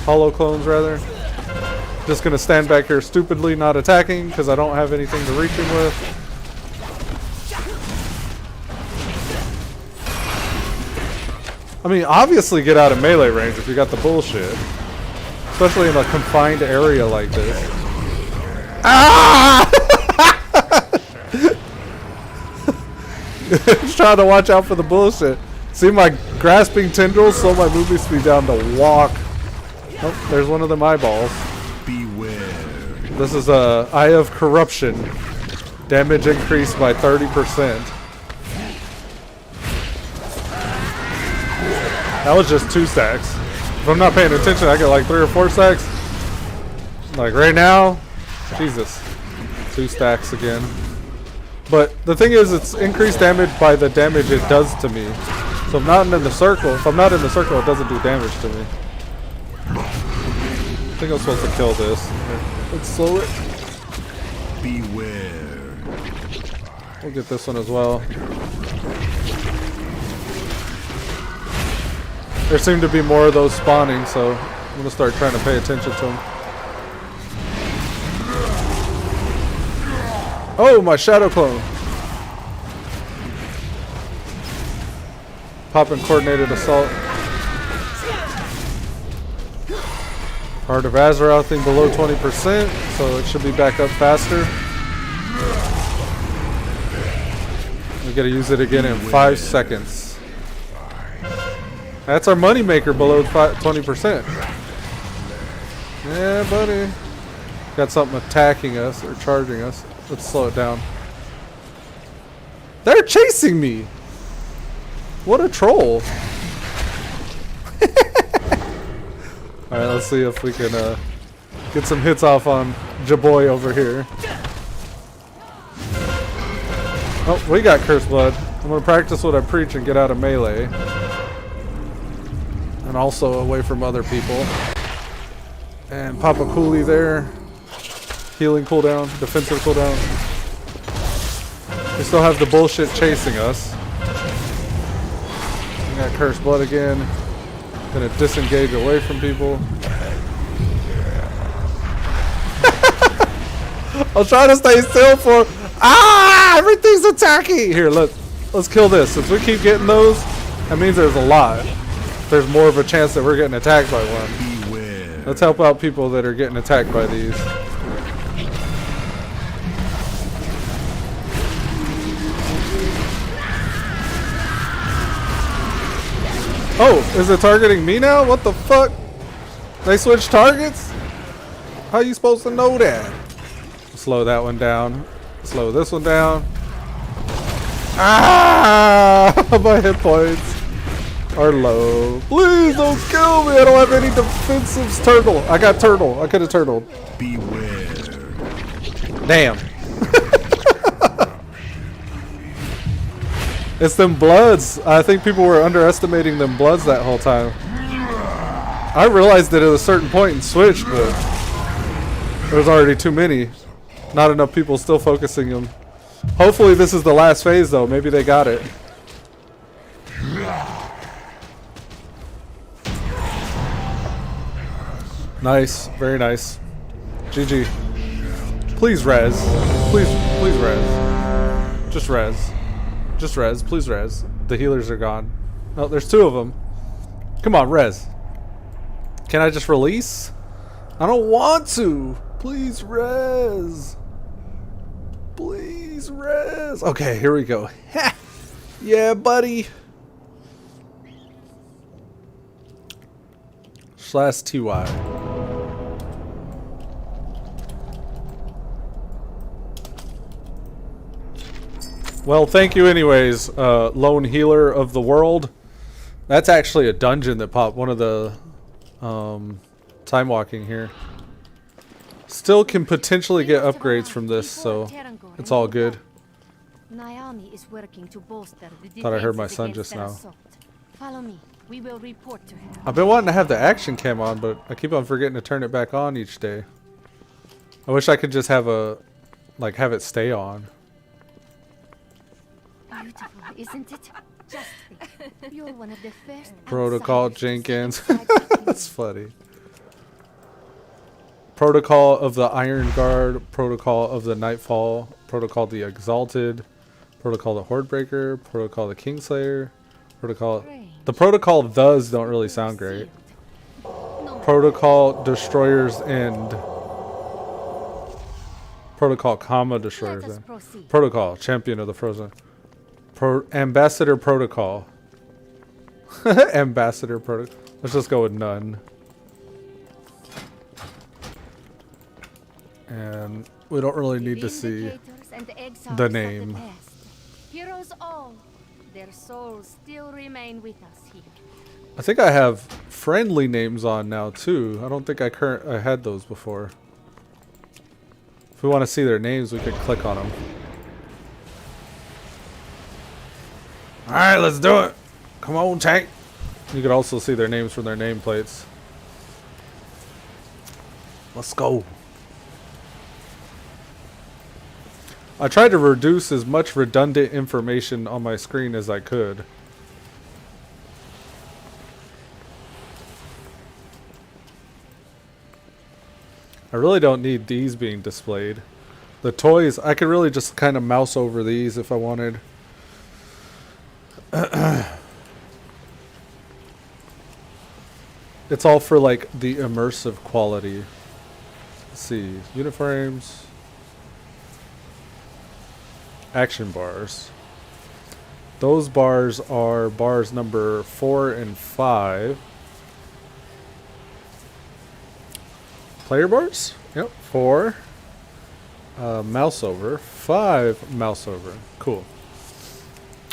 A: Hollow clones, rather. Just gonna stand back here stupidly not attacking because I don't have anything to reach him with. I mean, obviously get out of melee range if you got the bullshit. Especially in a confined area like this. Ah! Just trying to watch out for the bullshit. See my grasping tendrils, slow my movement speed down to walk. Oh, there's one of them eyeballs.
B: Beware.
A: This is a Eye of Corruption. Damage increased by 30%. That was just 2 stacks. If I'm not paying attention, I get like 3 or 4 stacks. Like right now, Jesus, 2 stacks again. But the thing is, it's increased damage by the damage it does to me. So if I'm not in the circle, it doesn't do damage to me. I think I'm supposed to kill this. Let's slow it.
B: Beware.
A: We'll get this one as well. There seem to be more of those spawning, so I'm gonna start trying to pay attention to them. Oh, my shadow clone. Popping coordinated assault. Heart of Azeroth thing below 20%, so it should be back up faster. We gotta use it again in 5 seconds. That's our money maker below 20%. Yeah, buddy. Got something attacking us or charging us. Let's slow it down. They're chasing me. What a troll. Alright, let's see if we can get some hits off on Jaboy over here. Oh, we got Curse Blood. I'm going to practice what I preach and get out of melee. And also away from other people. And pop a coolie there. Healing cooldown, defensive cooldown. We still have the bullshit chasing us. We got Cursed Blood again. Gonna disengage away from people. I'll try to stay still for. Ah! Everything's attacking! Here, let's kill this. Since we keep getting those, that means there's a lot. There's more of a chance that we're getting attacked by one.
B: Beware.
A: Let's help out people that are getting attacked by these. Oh, is it targeting me now? What the fuck? They switched targets? How are you supposed to know that? Slow that one down. Slow this one down. Ah! My hit points are low. Please don't kill me. I don't have any defensives. Turtle. I got turtle. I could have turtled.
B: Beware.
A: Damn. It's them bloods. I think people were underestimating them bloods that whole time. I realized it at a certain point and switched, but there was already too many. Not enough people still focusing them. Hopefully this is the last phase though. Maybe they got it. Nice. Very nice. GG. Please res. Please res. Just res. Just res. Please res. The healers are gone. Oh, there's 2 of them. Come on, res. Can I just release? I don't want to. Please res. Please res. Okay, here we go. Ha! Yeah, buddy. /TY. Well, thank you anyways, lone healer of the world. That's actually a dungeon that popped, one of the time walking here. Still can potentially get upgrades from this, so it's all good. Thought I heard my son just now.
C: Follow me. We will report to her.
A: I've been wanting to have the action cam on, but I keep on forgetting to turn it back on each day. I wish I could just have a, like, have it stay on.
C: Beautiful, isn't it? Just think. You're one of the first
A: Protocol
C: outsiders to
A: Jenkins.
C: see inside
A: That's funny. Protocol of the Iron Guard, Protocol of the Nightfall, Protocol the Exalted, Protocol the Hordebreaker, Protocol the Kingslayer, Protocol... The Protocol thes don't really sound great. Protocol Destroyer's End. Protocol Comma Destroyer's
C: Let us
A: End.
C: proceed.
A: Protocol, Champion of the Frozen. Ambassador Protocol. Ambassador Protocol. Let's just go with none. And we don't really need to see
C: Vindicators and exiles
A: the
C: of
A: name.
C: past. Heroes all, their souls still remain with us here.
A: I think I have friendly names on now too. I don't think I had those before. If we want to see their names, we could click on them. Alright, let's do it. Come on, tank. You could also see their names from their nameplates. Let's go. I tried to reduce as much redundant information on my screen as I could. I really don't need these being displayed. The toys, I could really just kind of mouse over these if I wanted. It's all for like the immersive quality. Let's see, uniframes. Action bars. Those bars are bars number 4 and 5. Player bars? Yep, 4. Mouse over. 5 mouse over. Cool.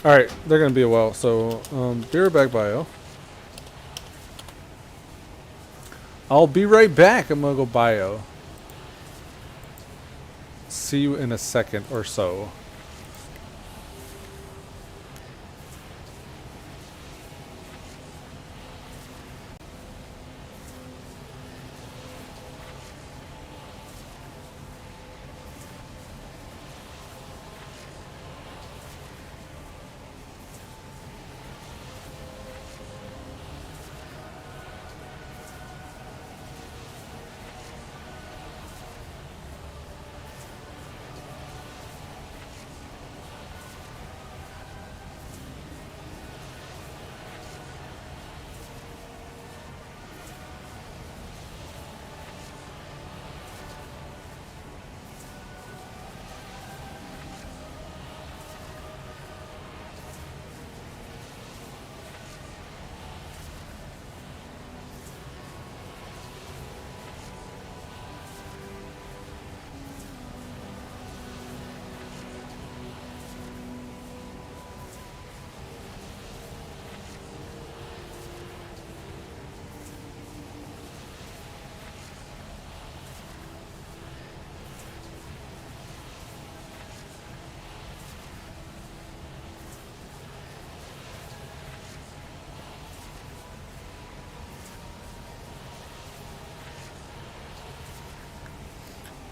A: Alright, they're going to be a while. So, be right back, bio. I'll be right back. I'm going to go bio. See you in a second or so.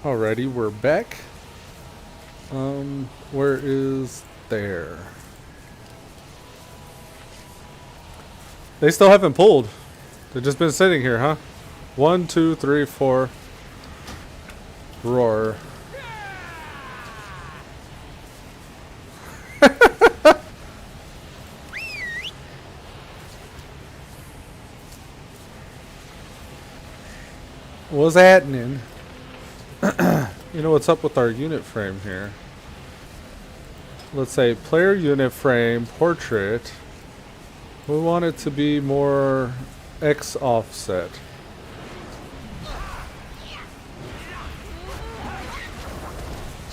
A: Alrighty, we're back. Where is there? They still haven't pulled. They've just been sitting here, huh? 1, 2, 3, 4. Roar. What's happening? You know what's up with our unit frame here? Let's say player unit frame portrait. We want it to be more X offset.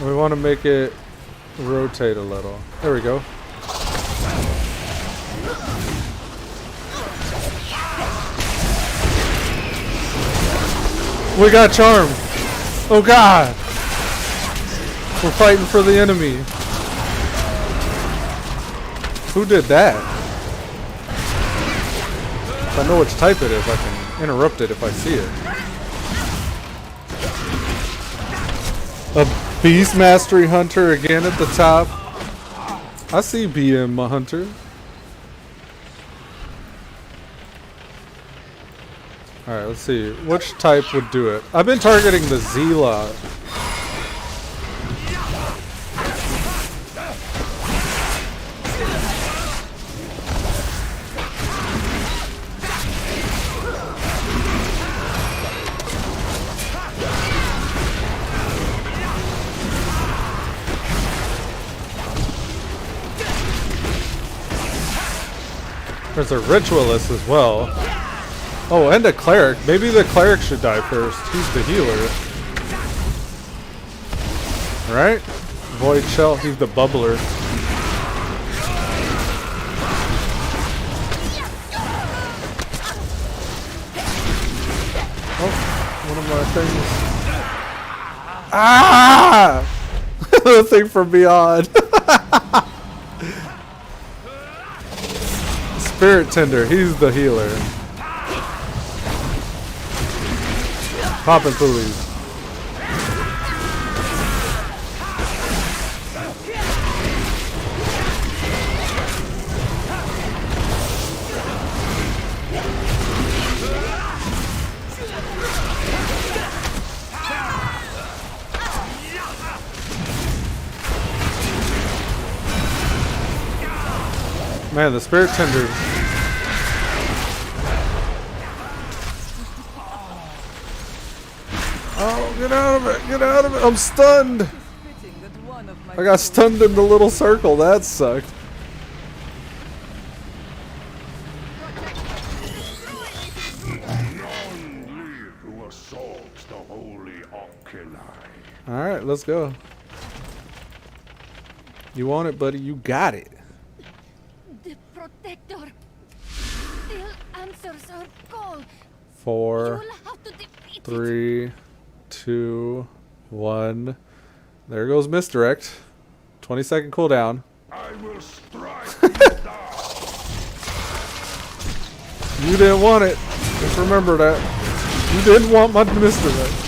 A: We want to make it rotate a little. There we go. We got charmed. Oh god. We're fighting for the enemy. Who did that? If I know which type it is, I can interrupt it if I see it. A Beast Mastery Hunter again at the top. I see BM Hunter. Alright, let's see. Which type would do it? I've been targeting the Zila. There's a Ritualist as well. Oh, and a Cleric. Maybe the Cleric should die first. He's the healer. Right? Void Shell, he's the bubbler. Oh, one of my things. Ah! The thing from beyond. Spirit Tender, he's the healer. Poppin' Poolies. Man, the Spirit Tender. Oh, get out of it! Get out of it! I'm stunned! I got stunned in the little circle. That sucked. Alright, let's go. You want it, buddy? You got it.
C: The Protector still answers our call.
A: 4,
C: You'll have to defeat it.
A: 3, 2, 1. There goes misdirect. 20-second cooldown.
B: I will strike you down.
A: You didn't want it. Just remember that. You didn't want my misdirect.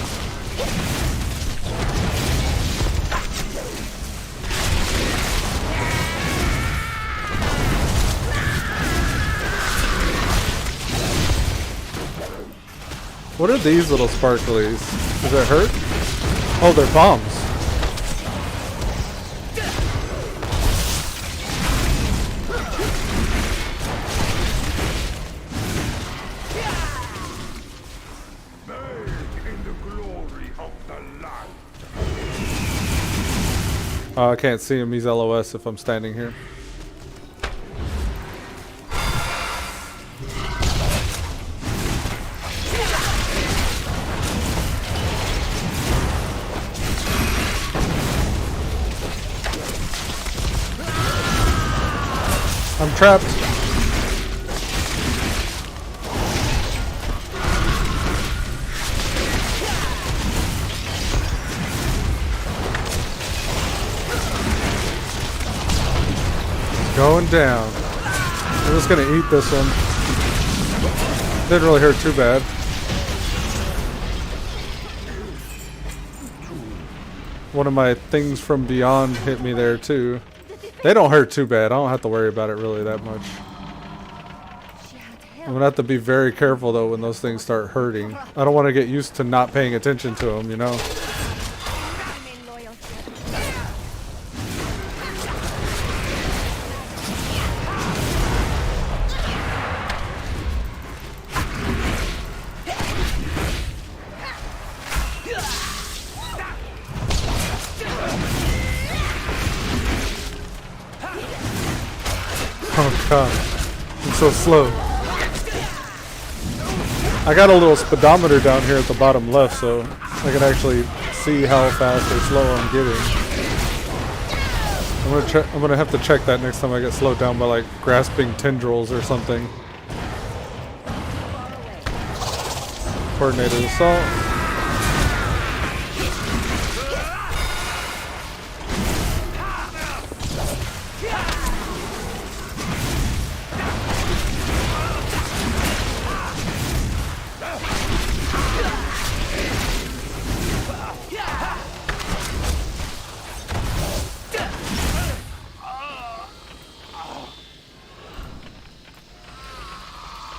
A: What are these little sparklies? Does it hurt? Oh, they're bombs. Oh, I can't see him. He's LOS if I'm standing here. I'm trapped. Going down. I'm just gonna eat this one. Didn't really hurt too bad. One of my things from beyond hit me there too. They don't hurt too bad. I don't have to worry about it really that much. I'm gonna have to be very careful though when those things start hurting. I don't want to get used to not paying attention to them, you know? Oh god, I'm so slow. I got a little speedometer down here at the bottom left, so I can actually see how fast or slow I'm getting. I'm gonna have to check that next time I get slowed down by like grasping tendrils or something. Coordinated assault.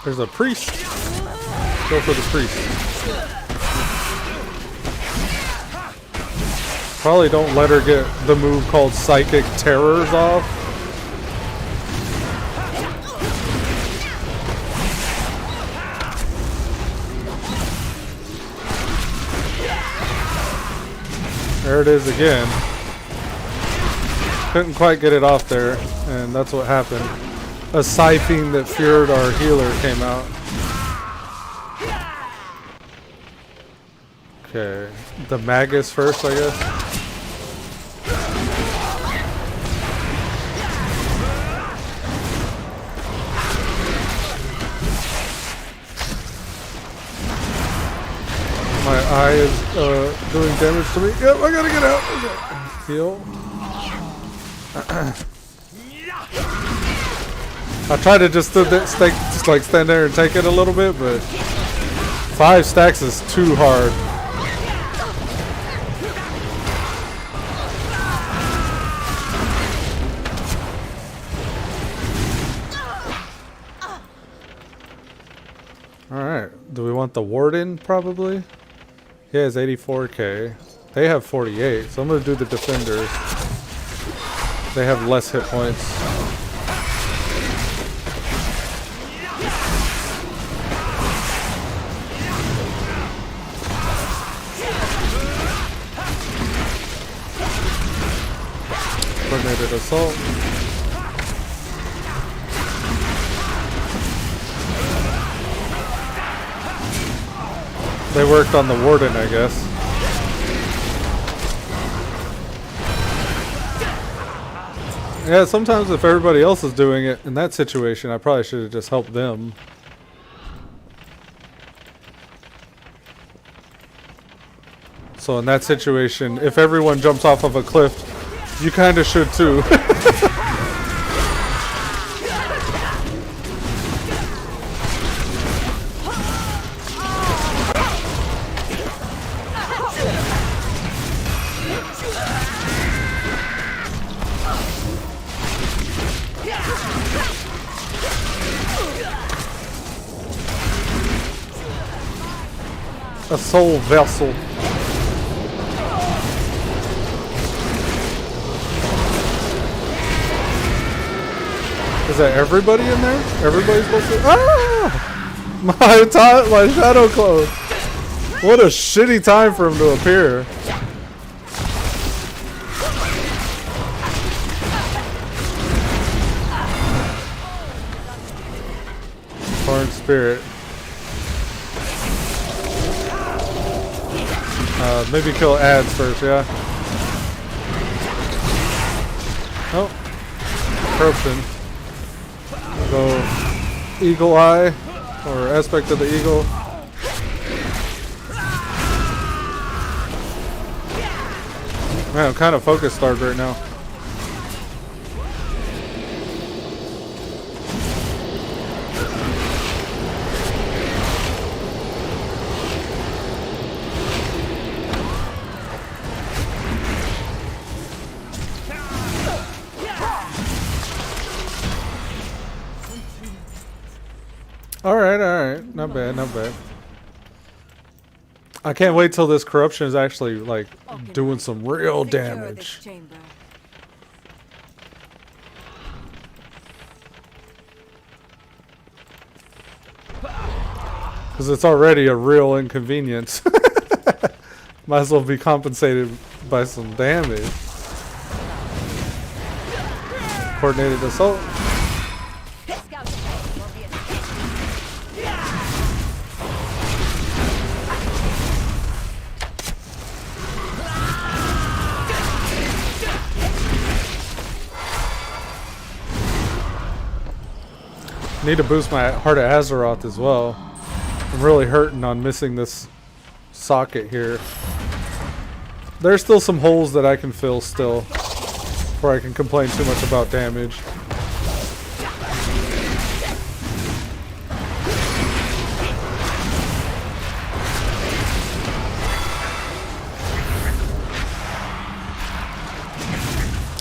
A: There's a priest. Go for the priest. Probably don't let her get the move called Psychic Terrors off. There it is again. Couldn't quite get it off there, and that's what happened. A Scything that feared our healer came out. Okay, the Magus first, I guess. My eye is doing damage to me. Yep, I gotta get out. Okay. Heal. I tried to just stand there and take it a little bit, but 5 stacks is too hard. Alright, do we want the Warden probably? He has 84k. They have 48, so I'm going to do the Defenders. They have less hit points. Coordinated Assault. They worked on the Warden, I guess. Yeah, sometimes if everybody else is doing it in that situation, I probably should have just helped them. So in that situation, if everyone jumps off of a cliff, you kind of should too. A soul vessel. Is that everybody in there? Everybody's supposed to. Ah! My shadow clone. What a shitty time for him to appear. Foreign spirit. Maybe kill ads first, yeah. Oh. Corruption. Go Eagle Eye, or Aspect of the Eagle. Man, I'm kind of focus starved right now. Alright, not bad, not bad. I can't wait till this corruption is actually, like, doing some real damage. Because it's already a real inconvenience. Might as well be compensated by some damage. Coordinated assault. Need to boost my Heart of Azeroth as well. I'm really hurting on missing this socket here. There's still some holes that I can fill still before I can complain too much about damage.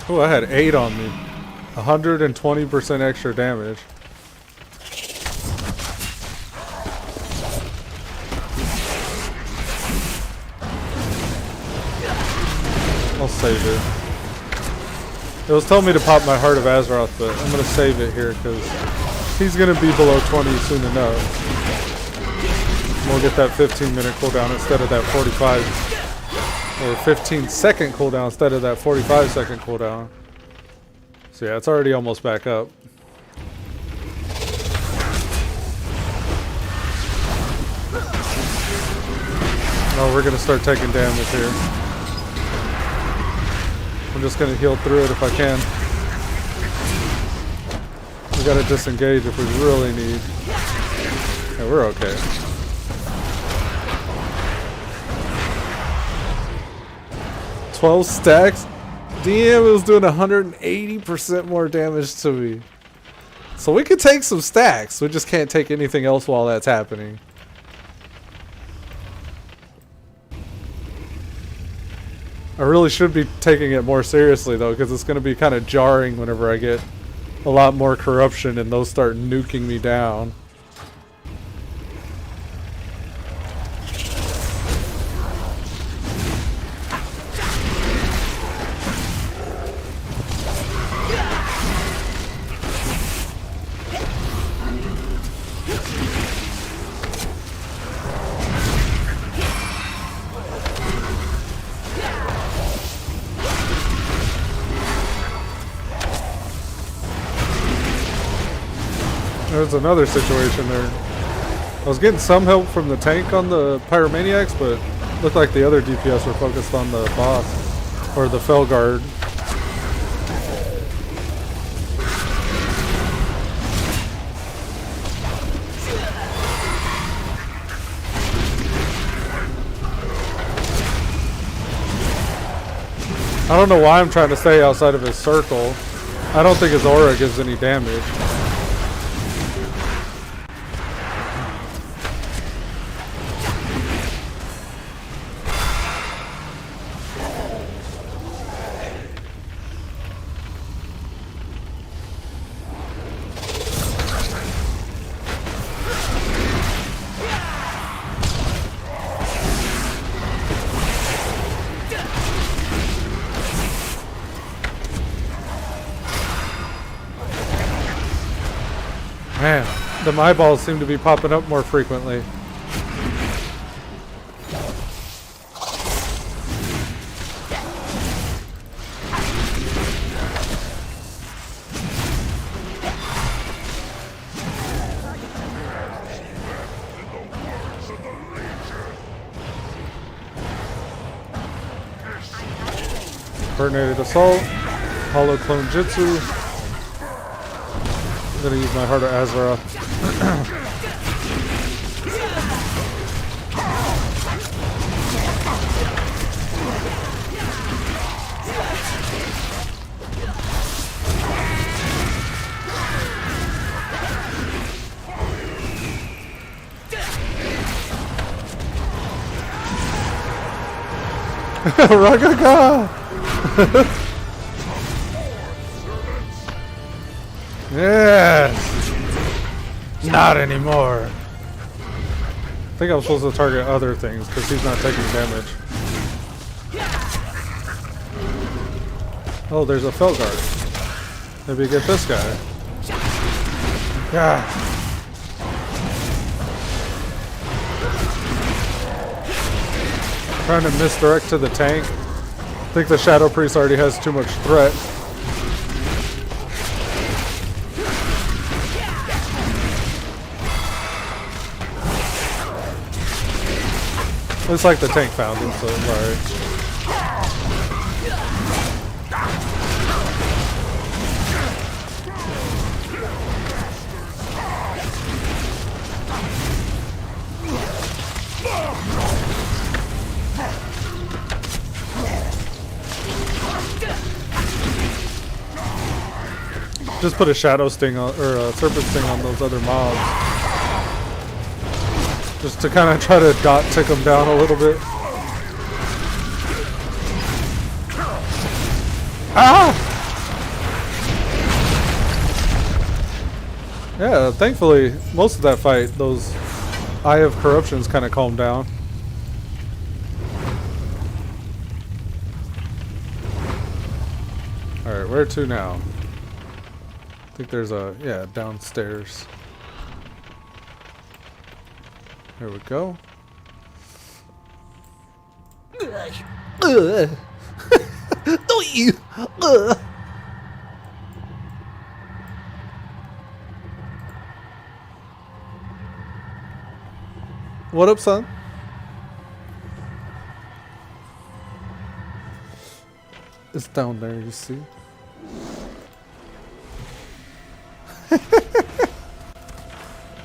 A: Oh, I had 8 on me. 120% extra damage. save it. It was telling me to pop my Heart of Azeroth, but I'm gonna save it here because he's gonna be below 20 soon enough. We'll get that 15-minute cooldown instead of that 45, or 15-second cooldown instead of that 45-second cooldown. So yeah, it's already almost back up. Oh, we're gonna start taking damage here. I'm just gonna heal through it if I can. We gotta disengage if we really need. Yeah, we're okay. "12 stacks? Damn, it was doing 180% more damage to me. So we could take some stacks. We just can't take anything else while that's happening. I really should be taking it more seriously though, because it's going to be kind of jarring whenever I get a lot more corruption and those start nuking me down. There's another situation there. I was getting some help from the tank on the Pyromaniacs, but looked like the other DPS were focused on the boss, or the Felguard. I don't know why I'm trying to stay outside of his circle. I don't think his aura gives any damage. Man, the eyeballs seem to be popping up more frequently. Coordinated Assault, Hollow Clone Jutsu. I'm gonna use my Heart of Azeroth. Ragaga! Yes! Not anymore. I think I'm supposed to target other things because he's not taking damage. Oh, there's a Felguard. Maybe get this guy. Yeah. Trying to misdirect to the tank. I think the Shadow Priest already has too much threat. It's like the tank found him, so it's alright. Just put a Shadow Sting on, or a Serpent Sting on those other mobs. Just to kind of try to dot tick them down a little bit. Ah! Yeah, thankfully, most of that fight, those Eye of Corruptions kind of calmed down. Alright, where to now? I think there's a, yeah, downstairs. There we go. What up, son? It's down there, you see.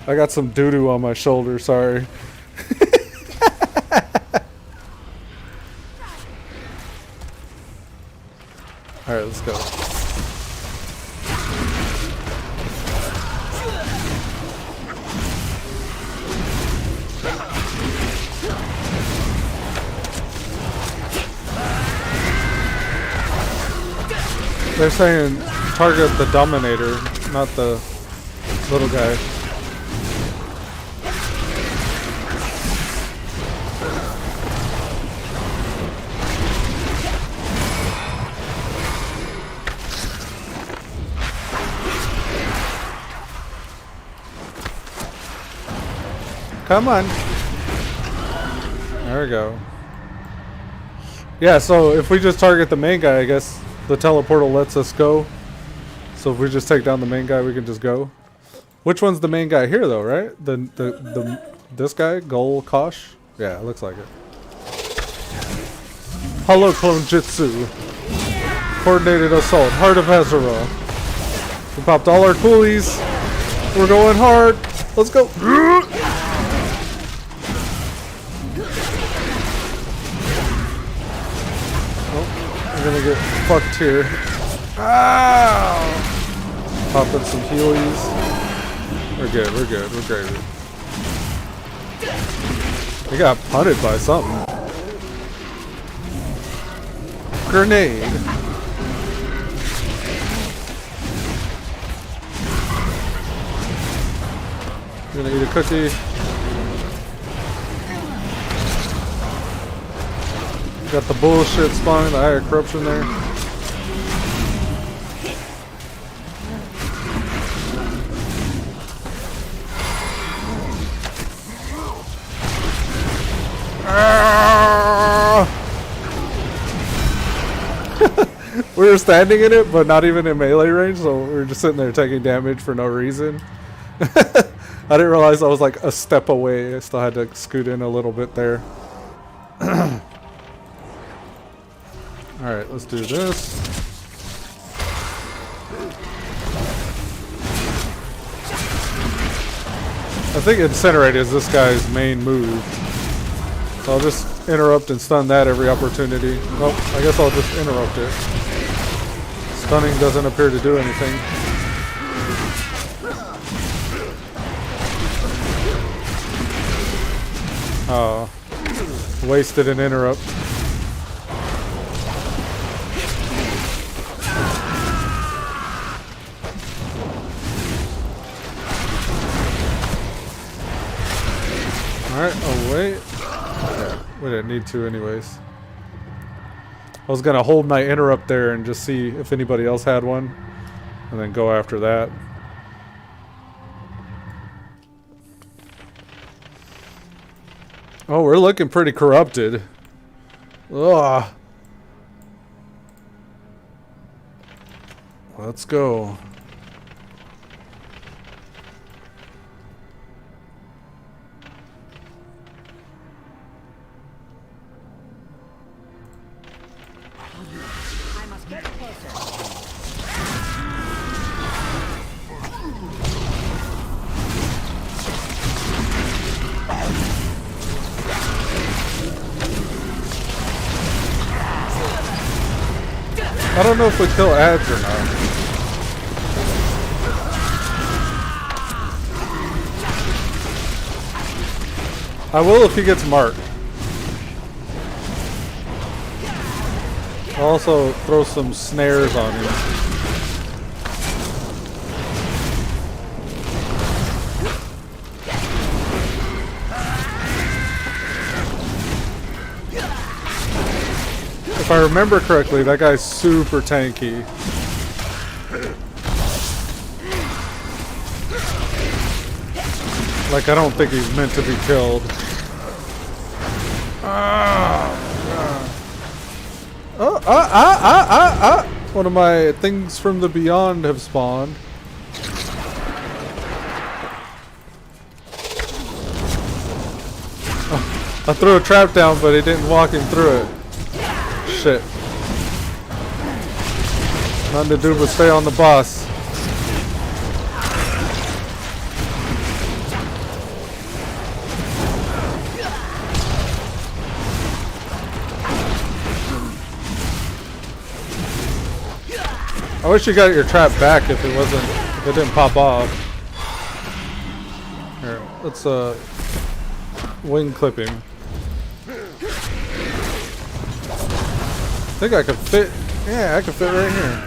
A: I got some doo-doo on my shoulder, sorry. Alright, let's go. They're saying target the Dominator, not the little guy. Come on. There we go. Yeah, so if we just target the main guy, I guess the teleportal lets us go. So if we just take down the main guy, we can just go. Which one's the main guy here, though, right? This guy, Gol Kosh? Yeah, it looks like it. Hollow Clone Jitsu. Coordinated Assault. Heart of Azeroth. We popped all our coolies. We're going hard. Let's go. We're gonna get fucked here. Ow! Popping some healies. We're good, we're good, we're great. We got punted by something. Grenade. Gonna eat a cookie. Got the bullshit spawning, the Eye of Corruption there. We were standing in it, but not even in melee range, so we were just sitting there taking damage for no reason. I didn't realize I was like a step away. I still had to scoot in a little bit there. Alright, let's do this. I think Incinerate is this guy's main move. So I'll just interrupt and stun that every opportunity. Well, I guess I'll just interrupt it. Stunning doesn't appear to do anything. Oh. Wasted an interrupt. Alright, oh wait. Yeah, we didn't need to anyways. I was gonna hold my interrupt there and just see if anybody else had one. And then go after that. Oh, we're looking pretty corrupted. Ugh. Let's go.
F: I must get closer.
A: I don't know if we kill ads or not. I will if he gets marked. I'll also throw some snares on him. If I remember correctly, that guy's super tanky. Like, I don't think he's meant to be killed. One of my things from the beyond have spawned. Oh, I threw a trap down, but he didn't walk him through it. Shit. Nothing to do but stay on the boss. I wish you got your trap back if it didn't pop off. Here, let's wing clip him. I think I could fit. Yeah, I could fit right here.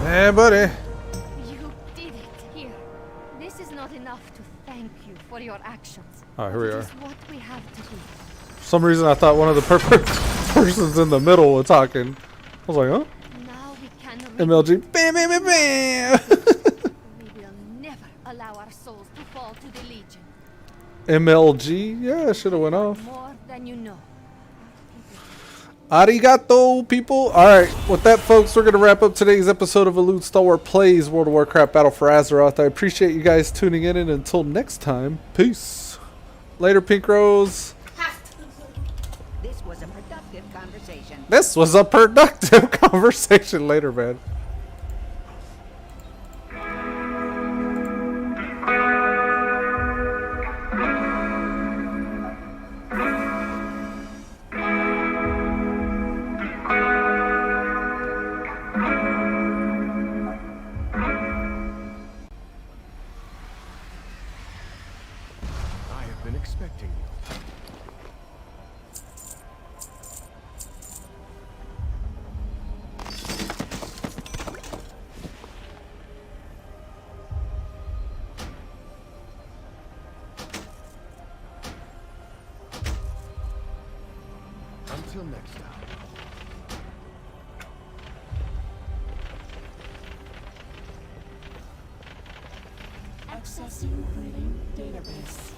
A: Yeah, buddy.
C: You did it. Here. This is not enough to thank you for your actions.
A: Alright, here we are.
C: It is what we have to do.
A: For some reason I thought one of the persons in the middle was talking. I was like, huh?
C: Now we can
A: MLG. Bam, bam, bam, bam.
C: We will never allow our souls to fall to the Legion.
A: MLG? Yeah, it should have went off.
C: More than you know.
A: Arigato, people. Alright, with that, folks, we're going to wrap up today's episode of Elude Stalwart Plays World of Warcraft Battle for Azeroth. I appreciate you guys tuning in, and until next time, peace. Later, Pink Rose.
F: This was a productive conversation.
A: This was a productive conversation. Later, man.
B: I have been expecting you. Until next time.
D: Accessing breeding database.